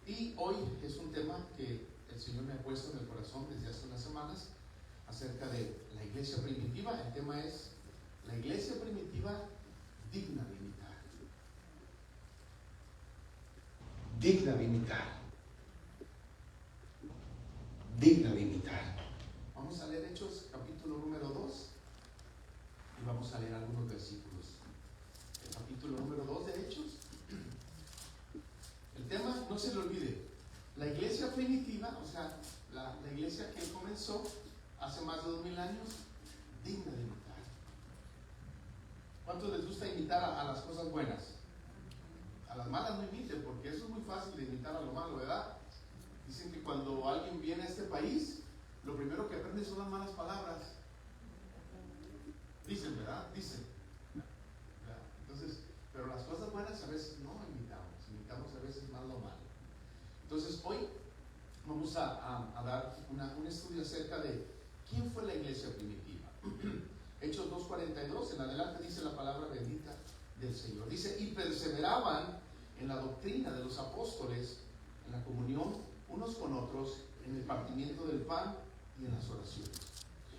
Y hoy es un tema que el Señor me ha puesto en el corazón desde hace unas semanas acerca de la iglesia primitiva. El tema es la iglesia primitiva digna de imitar. Digna de imitar. Digna de imitar. Vamos a leer Hechos capítulo número 2 y vamos a leer algunos versículos. El capítulo número 2 de Hechos. El tema, no se le olvide, la iglesia primitiva, o sea, la iglesia que comenzó hace más de 2000 años, digna de imitar. ¿Cuántos les gusta imitar a las cosas buenas? A las malas no imiten, porque eso es muy fácil de imitar a lo malo, ¿verdad? Dicen que cuando alguien viene a este país, lo primero que aprende son las malas palabras. Dicen, ¿verdad? Dicen. Entonces, pero las cosas buenas a veces no imitamos a veces más lo malo. Entonces, hoy vamos a dar un estudio acerca de quién fue la iglesia primitiva. Hechos 2:42, en adelante dice la palabra bendita del Señor. Dice, y perseveraban en la doctrina de los apóstoles, en la comunión unos con otros, en el partimiento del pan y en las oraciones.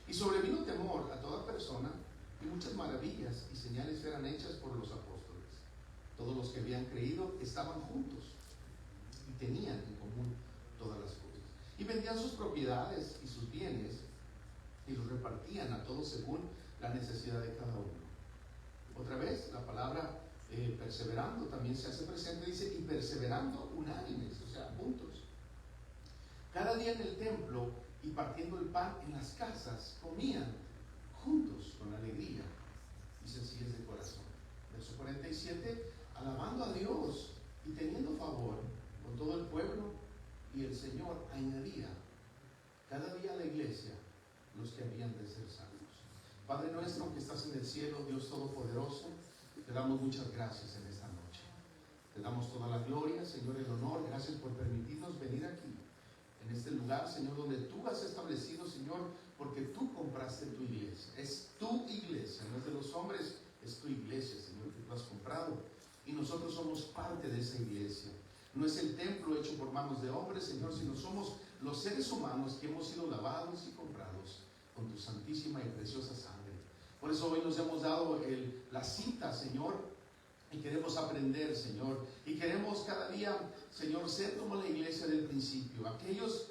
Y sobrevino temor a toda persona, y muchas maravillas y señales eran hechas por los apóstoles. Todos los que habían creído estaban juntos y tenían en común todas las cosas. Y vendían sus propiedades y sus bienes y los repartían a todos según la necesidad de cada uno. Otra vez, la palabra perseverando también se hace presente, dice, y perseverando unánimes, o sea, juntos. Cada día en el templo y partiendo el pan en las casas, comían juntos con alegría y sencillez de corazón. Verso 47, alabando a Dios y teniendo favor con todo el pueblo, y el Señor añadía cada día a la iglesia los que habían de ser salvos. Padre nuestro que estás en el cielo, Dios Todopoderoso, te damos muchas gracias en esta noche. Te damos toda la gloria, Señor, el honor. Gracias por permitirnos venir aquí, en este lugar, Señor, donde tú has establecido, Señor, porque tú compraste tu iglesia. Es tu iglesia, no es de los hombres, es tu iglesia, Señor, que tú has comprado. Y nosotros somos parte de esa iglesia. No es el templo hecho por manos de hombres, Señor, sino somos los seres humanos que hemos sido lavados y comprados con tu santísima y preciosa sangre. Por eso hoy nos hemos dado la cita, Señor, y queremos aprender, Señor, y queremos cada día, Señor, ser como la iglesia del principio. Aquellos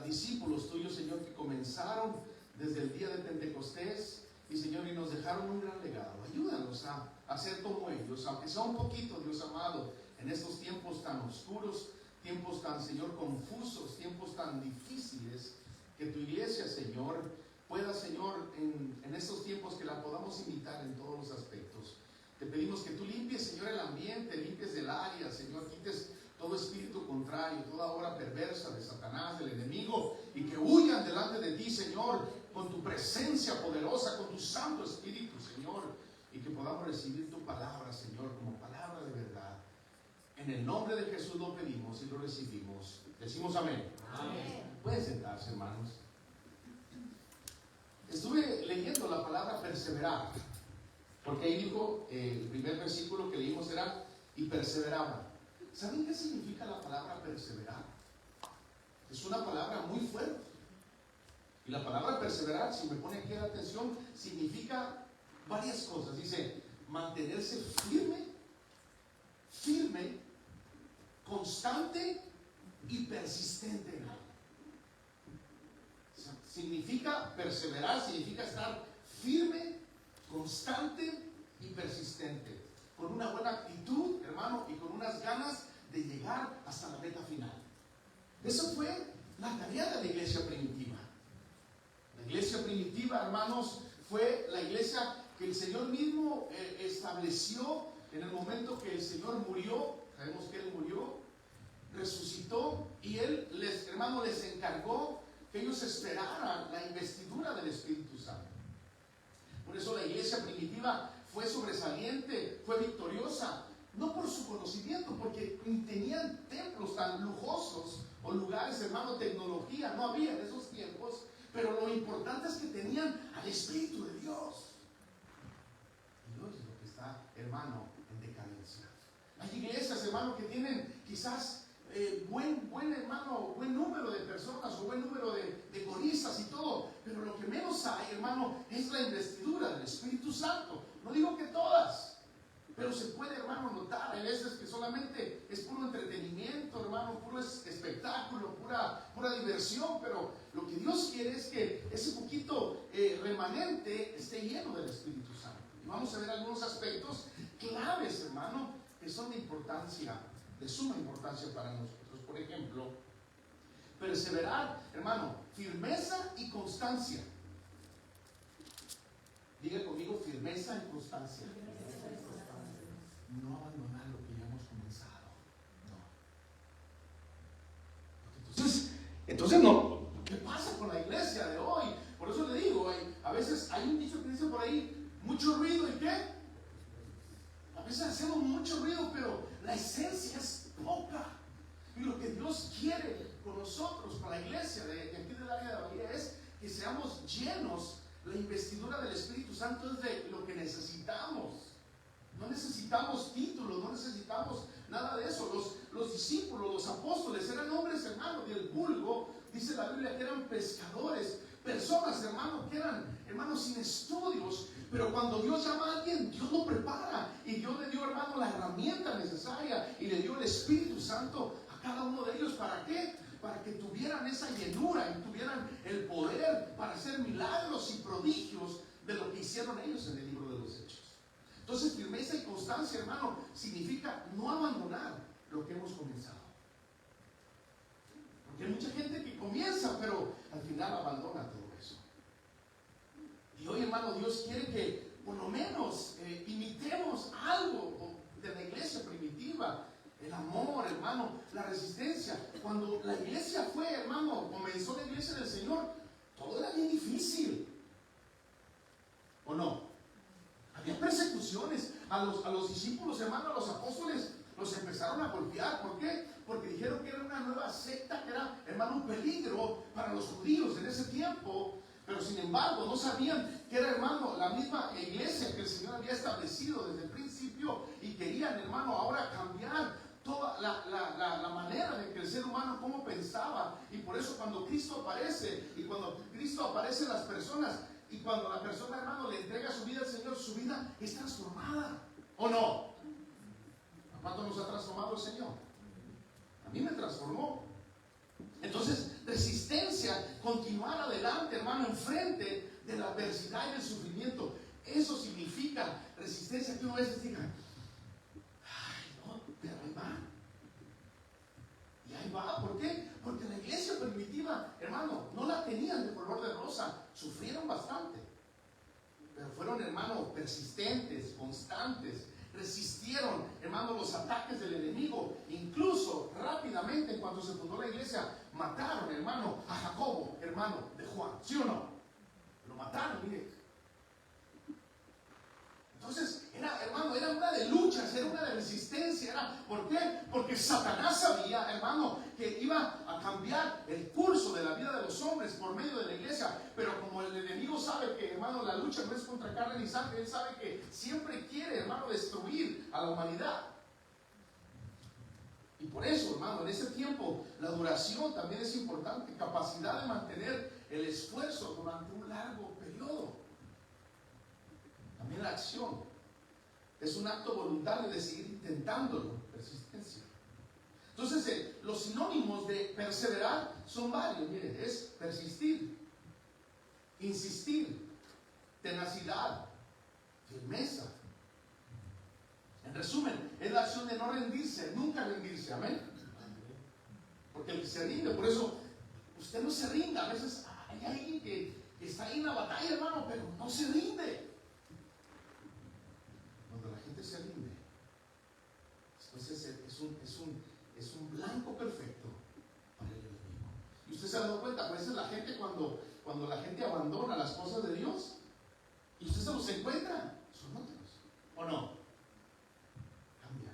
discípulos tuyos, Señor, que comenzaron desde el día de Pentecostés, y Señor, y nos dejaron un gran legado. Ayúdanos a ser como ellos, aunque sea un poquito, Dios amado, en estos tiempos tan oscuros, tiempos tan, Señor, confusos, tiempos tan difíciles, que tu iglesia, Señor, pueda, Señor, en estos tiempos que la podamos imitar en todos los aspectos. Te pedimos que tú limpies, Señor, el ambiente, limpies el área, Señor, quites todo espíritu contrario, toda obra perversa de Satanás, del enemigo, y que huyan delante de ti, Señor, con tu presencia poderosa, con tu Santo Espíritu, Señor, y que podamos recibir tu palabra, Señor, como palabra de verdad. En el nombre de Jesús lo pedimos y lo recibimos. Decimos amén. Amén. Pueden sentarse, hermanos. Estuve leyendo la palabra perseverar, porque ahí dijo, el primer versículo que leímos era, y perseveraban. ¿Saben qué significa la palabra perseverar? Es una palabra muy fuerte. Y la palabra perseverar, si me pone aquí la atención, significa varias cosas. Dice, mantenerse firme, constante y persistente en algo. Significa perseverar, significa estar firme, constante y persistente, con una buena actitud, hermano, y con unas ganas de llegar hasta la meta final. Eso fue la tarea de la iglesia primitiva. La iglesia primitiva, hermanos, fue la iglesia que el Señor mismo estableció en el momento que el Señor murió. Sabemos que Él murió, resucitó, y Él les encargó que ellos esperaran la investidura del Espíritu Santo. Por eso la iglesia primitiva fue sobresaliente, fue victoriosa, no por su conocimiento, porque ni tenían templos tan lujosos o lugares, hermano, tecnología no había en esos tiempos, pero lo importante es que tenían al Espíritu de Dios. Y hoy es lo que está, hermano, en decadencia. Hay iglesias, hermano, que tienen quizás buen hermano, buen número de personas o buen número de coristas y todo, pero lo que menos hay, hermano, es la investidura del Espíritu Santo. No digo que todas, pero se puede, hermano, notar. Hay veces que solamente es puro entretenimiento, hermano, puro espectáculo, pura diversión, pero lo que Dios quiere es que ese poquito remanente esté lleno del Espíritu Santo. Y vamos a ver algunos aspectos claves, hermano, que son de importancia, de suma importancia para nosotros. Por ejemplo, perseverar, hermano, firmeza y constancia. Diga conmigo, firmeza y constancia. No abandonar lo que ya hemos comenzado. No. Entonces no. ¿Qué pasa con la iglesia de hoy? Por eso le digo, a veces hay un dicho que dice por ahí, mucho ruido, ¿y qué? A veces hacemos mucho ruido, pero la esencia es poca. Y lo que Dios quiere con nosotros, con la iglesia de aquí del área de Bahía, es que seamos llenos. La investidura del Espíritu Santo es de lo que necesitamos. No necesitamos títulos, no necesitamos nada de eso. Los discípulos, los apóstoles eran hombres, hermanos, del vulgo. Dice la Biblia que eran pescadores, personas, hermanos, que eran hermanos sin estudios. Pero cuando Dios llama a alguien, Dios lo prepara. Y Dios le dio, hermano, la herramienta necesaria y le dio el Espíritu Santo a cada uno de ellos. ¿Para qué? Para que tuvieran esa llenura y tuvieran el poder para hacer milagros y prodigios de lo que hicieron ellos en el libro de los Hechos. Entonces, firmeza y constancia, hermano, significa no abandonar lo que hemos comenzado. Porque hay mucha gente que comienza, pero al final abandona todo eso. Y hoy, hermano, Dios quiere que por lo menos imitemos algo de la iglesia primitiva. El amor, hermano, la resistencia. Cuando la iglesia fue, hermano, comenzó la iglesia del Señor, todo era bien difícil. ¿O no? Había persecuciones. A los discípulos, hermano, a los apóstoles, los empezaron a golpear. ¿Por qué? Porque dijeron que era una nueva secta, que era, hermano, un peligro para los judíos en ese tiempo. Pero sin embargo, no sabían que era, hermano, la misma iglesia que el Señor había establecido desde el principio. Y querían, hermano, ahora cambiar toda la manera de que el ser humano cómo pensaba. Y por eso cuando Cristo aparece, y cuando Cristo aparece en las personas, y cuando la persona, hermano, le entrega su vida al Señor, su vida es transformada. ¿O no? ¿A cuánto nos ha transformado el Señor? A mí me transformó. Entonces, resistencia, continuar adelante, hermano, enfrente de la adversidad y del sufrimiento. Eso significa resistencia, que uno a veces diga, pero ahí va. Y ahí va. ¿Por qué? Porque la iglesia primitiva, hermano, no la tenían de color de rosa. Sufrieron bastante. Pero fueron, hermano, persistentes, constantes. Resistieron, hermano, los ataques del enemigo. Incluso, rápidamente, en cuanto se fundó la iglesia, mataron, hermano, a Jacobo, hermano de Juan. ¿Sí o no? Lo mataron, mire. Entonces, hermano, era una de luchas, era una de resistencia. ¿Por qué? Porque Satanás sabía, hermano, que iba a cambiar el curso de la vida de los hombres por medio de la iglesia. Pero como el enemigo sabe que, hermano, la lucha no es contra carne ni sangre, él sabe que siempre quiere, hermano, destruir a la humanidad. Y por eso, hermano, en ese tiempo la duración también es importante, capacidad de mantener el esfuerzo durante un largo periodo. También la acción es un acto voluntario de seguir intentándolo, persistencia. Entonces, los sinónimos de perseverar son varios. Miren, es persistir, insistir, tenacidad, firmeza. En resumen, es la acción de no rendirse, nunca rendirse, amén. Porque el que se rinde, por eso usted no se rinda. A veces hay alguien que está ahí en la batalla, hermano, pero no se rinde. Cuando la gente se rinde, entonces es un blanco perfecto para el enemigo. Y usted se ha dado cuenta, a veces la gente cuando la gente abandona las cosas de Dios, y usted se los encuentra, son otros, ¿o no? Cambia.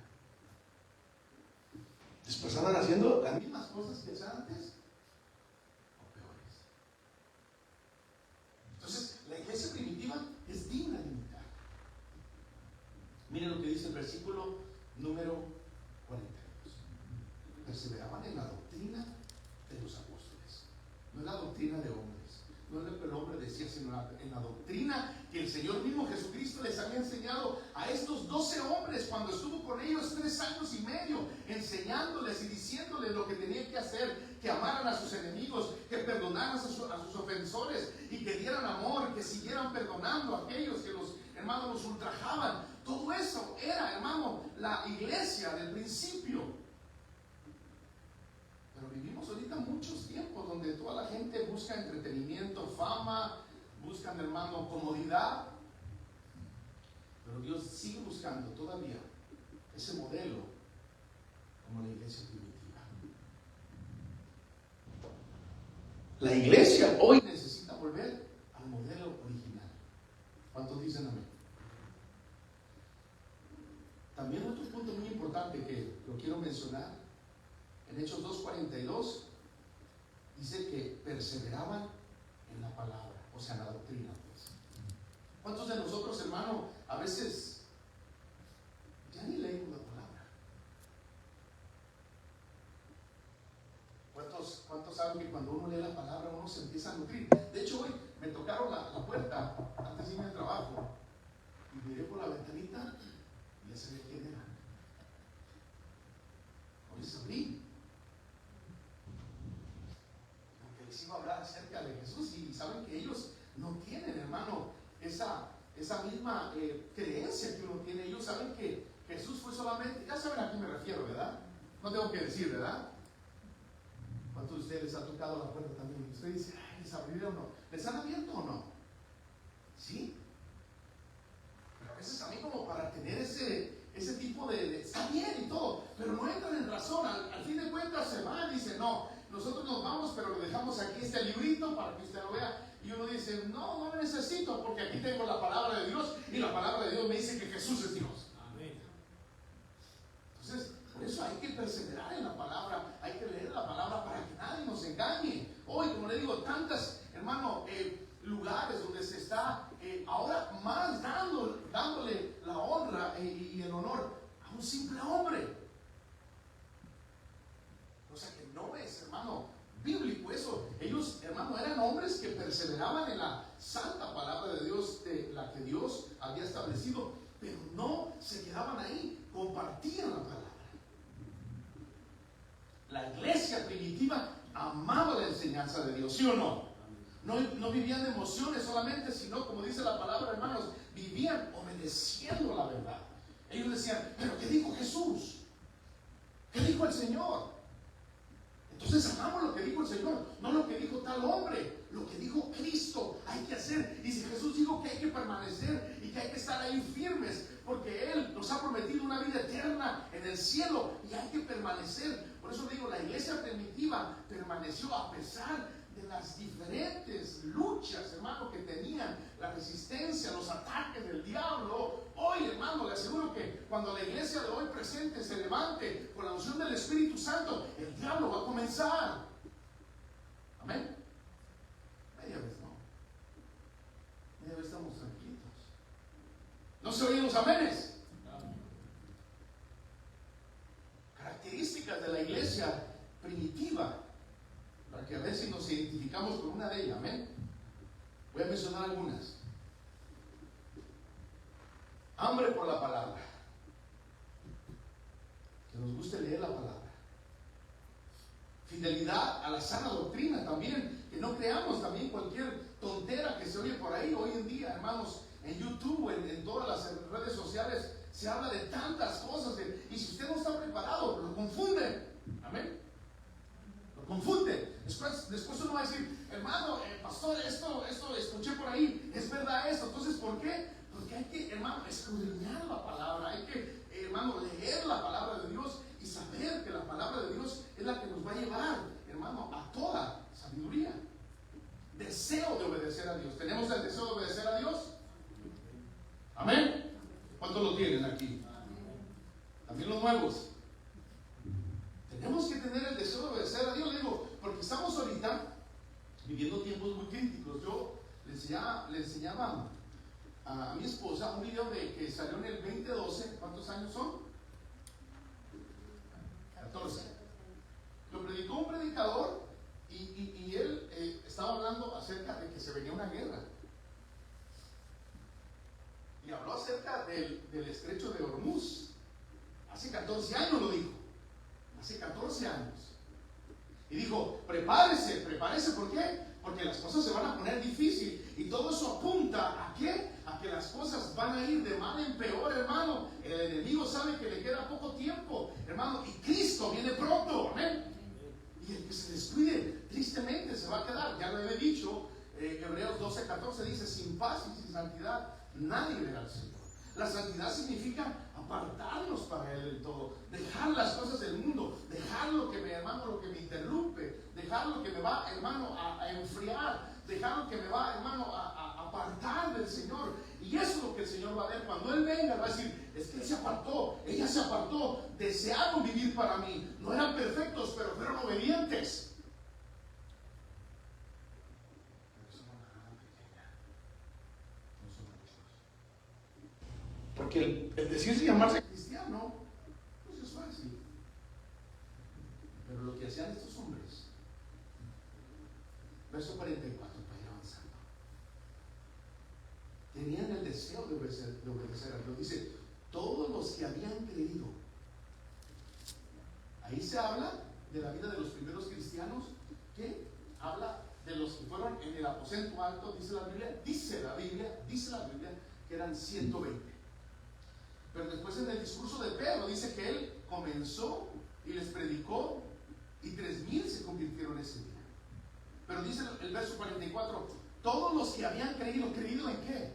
Después andan haciendo las mismas cosas que hacían antes, o peores. Entonces, la iglesia primitiva es digna de imitar. Miren lo que dice el versículo número 42. perseveraban en la doctrina de los apóstoles. No en la doctrina de hombres, no en lo que el hombre decía, sino en la doctrina que el Señor mismo Jesucristo les había enseñado a estos 12 hombres cuando estuvo con ellos 3 años y medio, enseñándoles y diciéndoles lo que tenían que hacer, que amaran a sus enemigos, que perdonaran a sus ofensores y que dieran amor, que siguieran perdonando a aquellos que los hermanos los ultrajaban. Todo eso era, hermano, la iglesia del principio. Pero vivimos ahorita muchos tiempos donde toda la gente busca entretenimiento, fama, buscan, hermano, comodidad. Pero Dios sigue buscando todavía ese modelo como la iglesia primitiva. La iglesia hoy necesita volver al modelo original. ¿Cuántos dicen amén? También otro punto muy importante que lo quiero mencionar, en Hechos 2:42 dice que perseveraban en la palabra, o sea, en la doctrina, pues. ¿Cuántos de nosotros, hermano, a veces ya ni leemos la palabra? ¿Cuántos saben que cuando uno lee la palabra uno se empieza a nutrir? De hecho, hoy me tocaron la puerta antes de irme al trabajo y miré por la ventanita y ya sabía quién era. Hoy les abrí. Aunque les iba a hablar acerca de Jesús, y saben que ellos no tienen, hermano, esa misma creencia que uno tiene. Ellos saben que Jesús fue solamente, ya saben a qué me refiero, ¿verdad? No tengo que decir, ¿verdad? ¿Cuántos de ustedes les ha tocado la puerta también? Y usted dice, ay, ¿les abrieron o no? ¿Les han abierto o no? ¿Sí? Pero a veces a mí como para tener ese tipo de está bien y todo, pero no entran en razón. Al fin de cuentas se van y dicen, no, nosotros nos vamos, pero lo dejamos aquí este librito para que usted lo vea. Y uno dice, no lo necesito, porque aquí tengo la palabra de Dios, y la palabra de Dios me dice que Jesús es Dios. Amén. Entonces, por eso hay que perseverar en la palabra, hay que leer la palabra para que nadie nos engañe. Hoy, como le digo, tantas, hermano, lugares donde se está ahora más dándole la honra y el honor a un simple hombre. O sea que no es, hermano, bíblico eso. Ellos, hermano, eran hombres que perseveraban en la santa palabra de Dios, la que Dios había establecido, pero no se quedaban ahí, compartían la palabra. La iglesia primitiva amaba la enseñanza de Dios, ¿sí o no? No vivían de emociones solamente, sino, como dice la palabra, hermanos, vivían obedeciendo la verdad. Ellos decían, pero ¿qué dijo Jesús? ¿Qué dijo el Señor? Entonces amamos lo que dijo el Señor, no lo que dijo tal hombre, lo que dijo Cristo hay que hacer. Y si Jesús dijo que hay que permanecer y que hay que estar ahí firmes, porque Él nos ha prometido una vida eterna en el cielo y hay que permanecer. Por eso digo, la iglesia primitiva permaneció a pesar de las diferentes luchas, hermano, que tenían, la resistencia, los ataques del diablo. Hoy, hermano, le aseguro que cuando la iglesia de hoy presente se levante con la unción del Espíritu Santo, el diablo va a comenzar. Amén. Media vez no. Media vez estamos tranquilos. ¿No se oyen los amenes? Características de la iglesia primitiva, para que a ver si nos identificamos con una de ellas. Amén. Voy a mencionar algunas. Hambre por la palabra, que nos guste leer la palabra. Fidelidad a la sana doctrina también, que no creamos también cualquier tontera que se oye por ahí. Hoy en día, hermanos, en YouTube, en todas las redes sociales se habla de tantas cosas, y si usted no está preparado, lo confunde. Amén. Lo confunde. Después uno va a decir, hermano, pastor, esto escuché por ahí, es verdad esto. Entonces, ¿por qué? Porque hay que, hermano, escudriñar la palabra, hay que, hermano, leer la palabra de Dios y saber que la palabra de Dios es la que nos va a llevar, hermano, a toda sabiduría. Deseo de obedecer a Dios. ¿Tenemos el deseo de obedecer a Dios? Amén. ¿Cuántos lo tienen aquí? También los nuevos. Tenemos que tener el deseo de obedecer a Dios, le digo, porque estamos ahorita viviendo tiempos muy críticos. Yo le enseñaba a mi esposa un video que salió en el 2012. ¿Cuántos años son? 14. predicó un predicador y él estaba hablando acerca de que se venía una guerra. Y habló acerca del estrecho de Hormuz. Hace 14 años lo dijo. Hace 14 años. Y dijo, prepárese, ¿por qué? Porque las cosas se van a poner difíciles. Y todo eso apunta ¿a qué? A que las cosas van a ir de mal en peor, hermano. El enemigo sabe que le queda poco tiempo, hermano. Y Cristo viene pronto, amén. Y el que se descuide, tristemente se va a quedar. Ya lo he dicho, Hebreos 12:14 dice, sin paz y sin santidad nadie verá al Señor. La santidad significa apartarnos para Él del todo, dejar las cosas del mundo, dejar lo que me, hermano, lo que me interrumpe, dejar lo que me va, hermano, a enfriar, dejar lo que me va, hermano, a apartar del Señor. Y eso es lo que el Señor va a ver cuando Él venga. Va a decir, es que Él se apartó, ella se apartó, desearon vivir para mí, no eran perfectos, pero fueron obedientes. Porque el decirse llamarse cristiano, pues es fácil. Pero lo que hacían estos hombres, verso 44, para ir avanzando, tenían el deseo de obedecer a Dios. Dice, todos los que habían creído. Ahí se habla de la vida de los primeros cristianos, que habla de los que fueron en el aposento alto, dice la Biblia, que eran 120. Pero después en el discurso de Pedro dice que él comenzó y les predicó y 3,000 se convirtieron ese día. Pero dice el verso 44, todos los que habían creído, ¿creído en qué?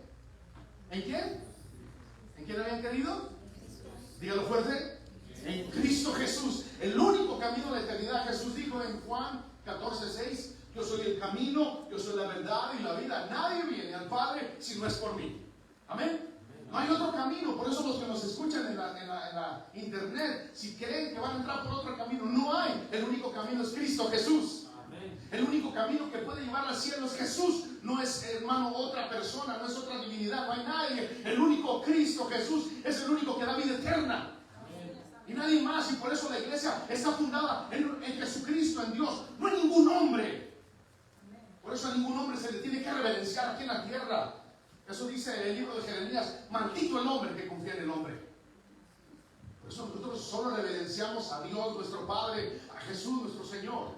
¿En qué? ¿En quién habían creído? Dígalo fuerte. En Cristo Jesús, el único camino a la eternidad. Jesús dijo en Juan 14:6, yo soy el camino, yo soy la verdad y la vida. Nadie viene al Padre si no es por mí. Amén. No hay otro camino. Por eso los que nos escuchan en la internet, si creen que van a entrar por otro camino, no hay. El único camino es Cristo Jesús. Amén. El único camino que puede llevar al cielo es Jesús. No es, hermano, otra persona, no es otra divinidad, no hay nadie. El único Cristo Jesús es el único que da vida eterna. Amén. Y nadie más. Y por eso la iglesia está fundada en Jesucristo, en Dios. No hay ningún hombre. Por eso a ningún hombre se le tiene que reverenciar aquí en la tierra. Eso dice el libro de Jeremías, maldito el hombre que confía en el hombre. Por eso nosotros solo reverenciamos a Dios nuestro Padre, a Jesús nuestro Señor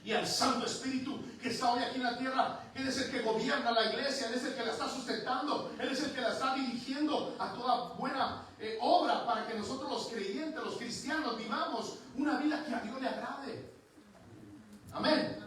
y al Santo Espíritu que está hoy aquí en la tierra. Él es el que gobierna la iglesia, Él es el que la está sustentando, Él es el que la está dirigiendo a toda buena obra para que nosotros los creyentes, los cristianos, vivamos una vida que a Dios le agrade. Amén.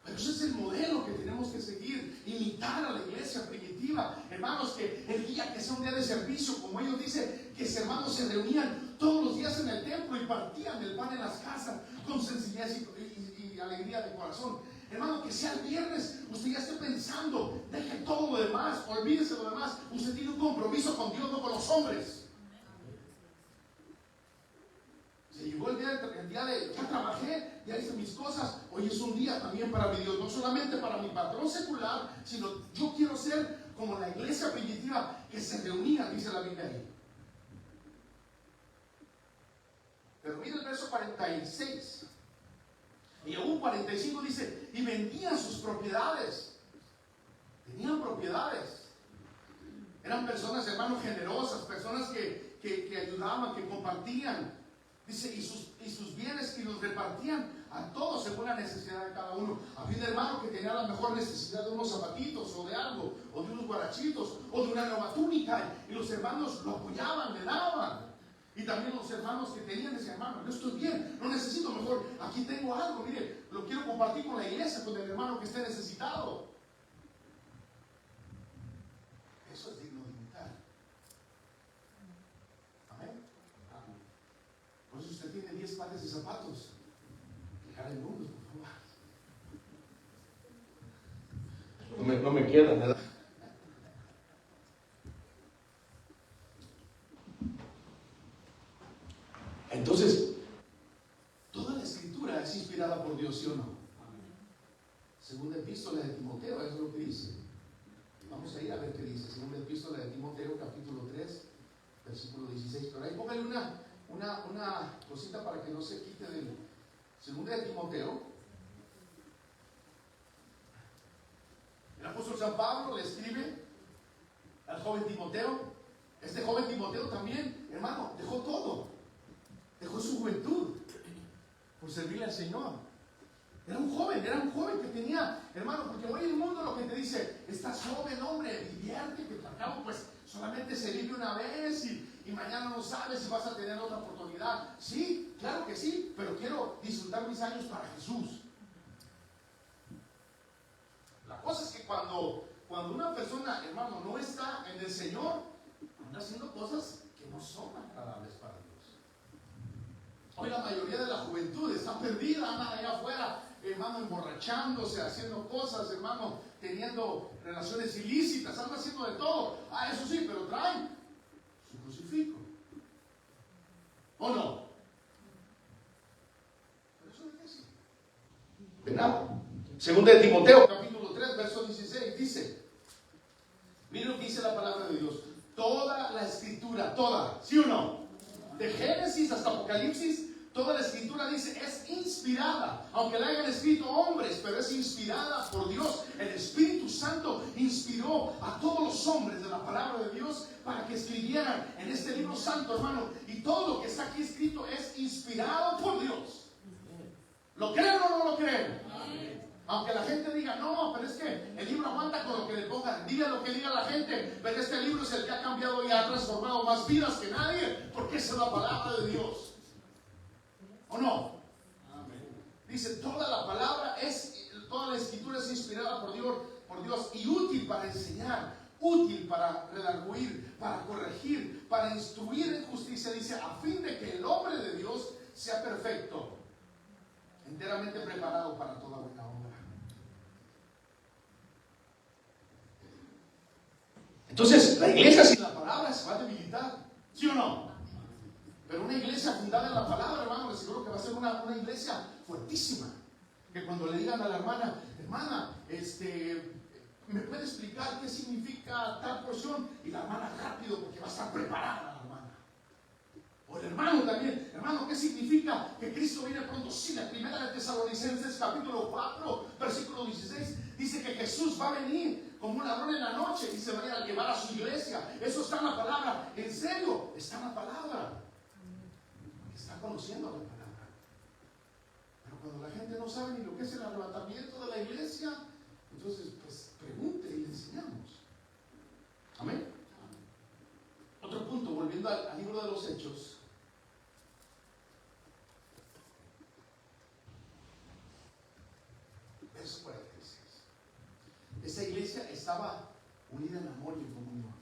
Pero ese es el modelo que tenemos que seguir, imitar a la iglesia primitiva. Hermanos, que el día que sea un día de servicio, como ellos dicen, que hermanos se reunían todos los días en el templo y partían el pan en las casas con sencillez y alegría de corazón. Hermano, que sea el viernes, usted ya esté pensando, deje todo lo demás, olvídese lo demás. Usted tiene un compromiso con Dios, no con los hombres. Se llegó el día de ya trabajé, ya hice mis cosas. Hoy es un día también para mi Dios, no solamente para mi patrón secular, sino yo quiero ser como la iglesia primitiva que se reunía, dice la Biblia ahí. Pero mira el verso 46 y aún 45 dice, y vendían sus propiedades. Tenían propiedades. Eran personas, hermanos, generosas, personas que ayudaban, que compartían. Dice, y sus bienes, y los repartían a todos según la necesidad de cada uno. Había un hermano que tenía la mejor necesidad de unos zapatitos o de algo, o de unos guarachitos, o de una nueva túnica, y los hermanos lo apoyaban, le daban. Y también los hermanos que tenían decían, hermano, yo estoy bien, no necesito, mejor aquí tengo algo, mire, lo quiero compartir con la iglesia, con el hermano que esté necesitado. Eso es digno de imitar. Amén. Por eso usted tiene 10 pares de zapatos. Dejar el mundo, por favor. No me queda nada. Entonces, toda la escritura es inspirada por Dios, ¿sí o no? Segunda epístola de Timoteo, eso es lo que dice. Vamos a ir a ver qué dice. Segunda epístola de Timoteo, capítulo 3, versículo 16. Pero ahí póngale una cosita para que no se San Pablo le escribe al joven Timoteo. Este joven Timoteo también, hermano, dejó todo. Dejó su juventud por servirle al Señor. Era un joven que tenía, hermano, porque hoy el mundo lo que te dice, estás joven, hombre, diviértete, que al cabo pues solamente se vive una vez y mañana no sabes si vas a tener otra oportunidad. Sí, claro que sí, pero quiero disfrutar mis años para Jesús. La cosa es que cuando una persona, hermano, no está en el Señor, anda haciendo cosas que no son agradables para Dios. Hoy la mayoría de la juventud está perdida, anda allá afuera, hermano, emborrachándose, haciendo cosas, hermano, teniendo relaciones ilícitas, anda haciendo de todo. Ah, eso sí, pero traen su crucifijo. ¿O no? Pero eso es eso. ¿Verdad? Segunda de Timoteo, capítulo 3, verso 16, dice, miren lo que dice la palabra de Dios. Toda la escritura, toda, ¿sí o no? De Génesis hasta Apocalipsis, toda la escritura dice es inspirada, aunque la hayan escrito hombres, pero es inspirada por Dios. El Espíritu Santo inspiró a todos los hombres de la palabra de Dios para que escribieran en este libro santo, hermano. Y todo lo que está aquí escrito es inspirado por Dios. ¿Lo creen o no lo creen? Aunque la gente diga, no, pero es que el libro aguanta con lo que le pongan. Diga lo que diga la gente, pero este libro es el que ha cambiado y ha transformado más vidas que nadie, porque esa es la palabra de Dios. ¿O no? Dice, toda la palabra toda la escritura es inspirada por Dios y útil para enseñar, útil para redarguir, para corregir, para instruir en justicia. Dice, a fin de que el hombre de Dios sea perfecto, enteramente preparado para toda buena obra. Entonces, la iglesia sin la palabra se va a debilitar, ¿sí o no? Pero una iglesia fundada en la palabra, hermano, les aseguro que va a ser una iglesia fuertísima. Que cuando le digan a la hermana, ¿me puede explicar qué significa tal porción? Y la hermana rápido, porque va a estar preparada la hermana. O el hermano también, hermano, ¿qué significa que Cristo viene pronto? Sí, la primera de Tesalonicenses, capítulo 4, versículo 16, dice que Jesús va a venir como un ladrón en la noche y se va a ir a llevar a su iglesia. Eso está en la palabra. En serio, está en la palabra. Está conociendo la palabra. Pero cuando la gente no sabe ni lo que es el arrebatamiento de la iglesia, entonces pues pregunte y le enseñamos. Amén. Otro punto, volviendo al libro de los Hechos. Verso 46. Esa iglesia estaba unida en amor y en comunión.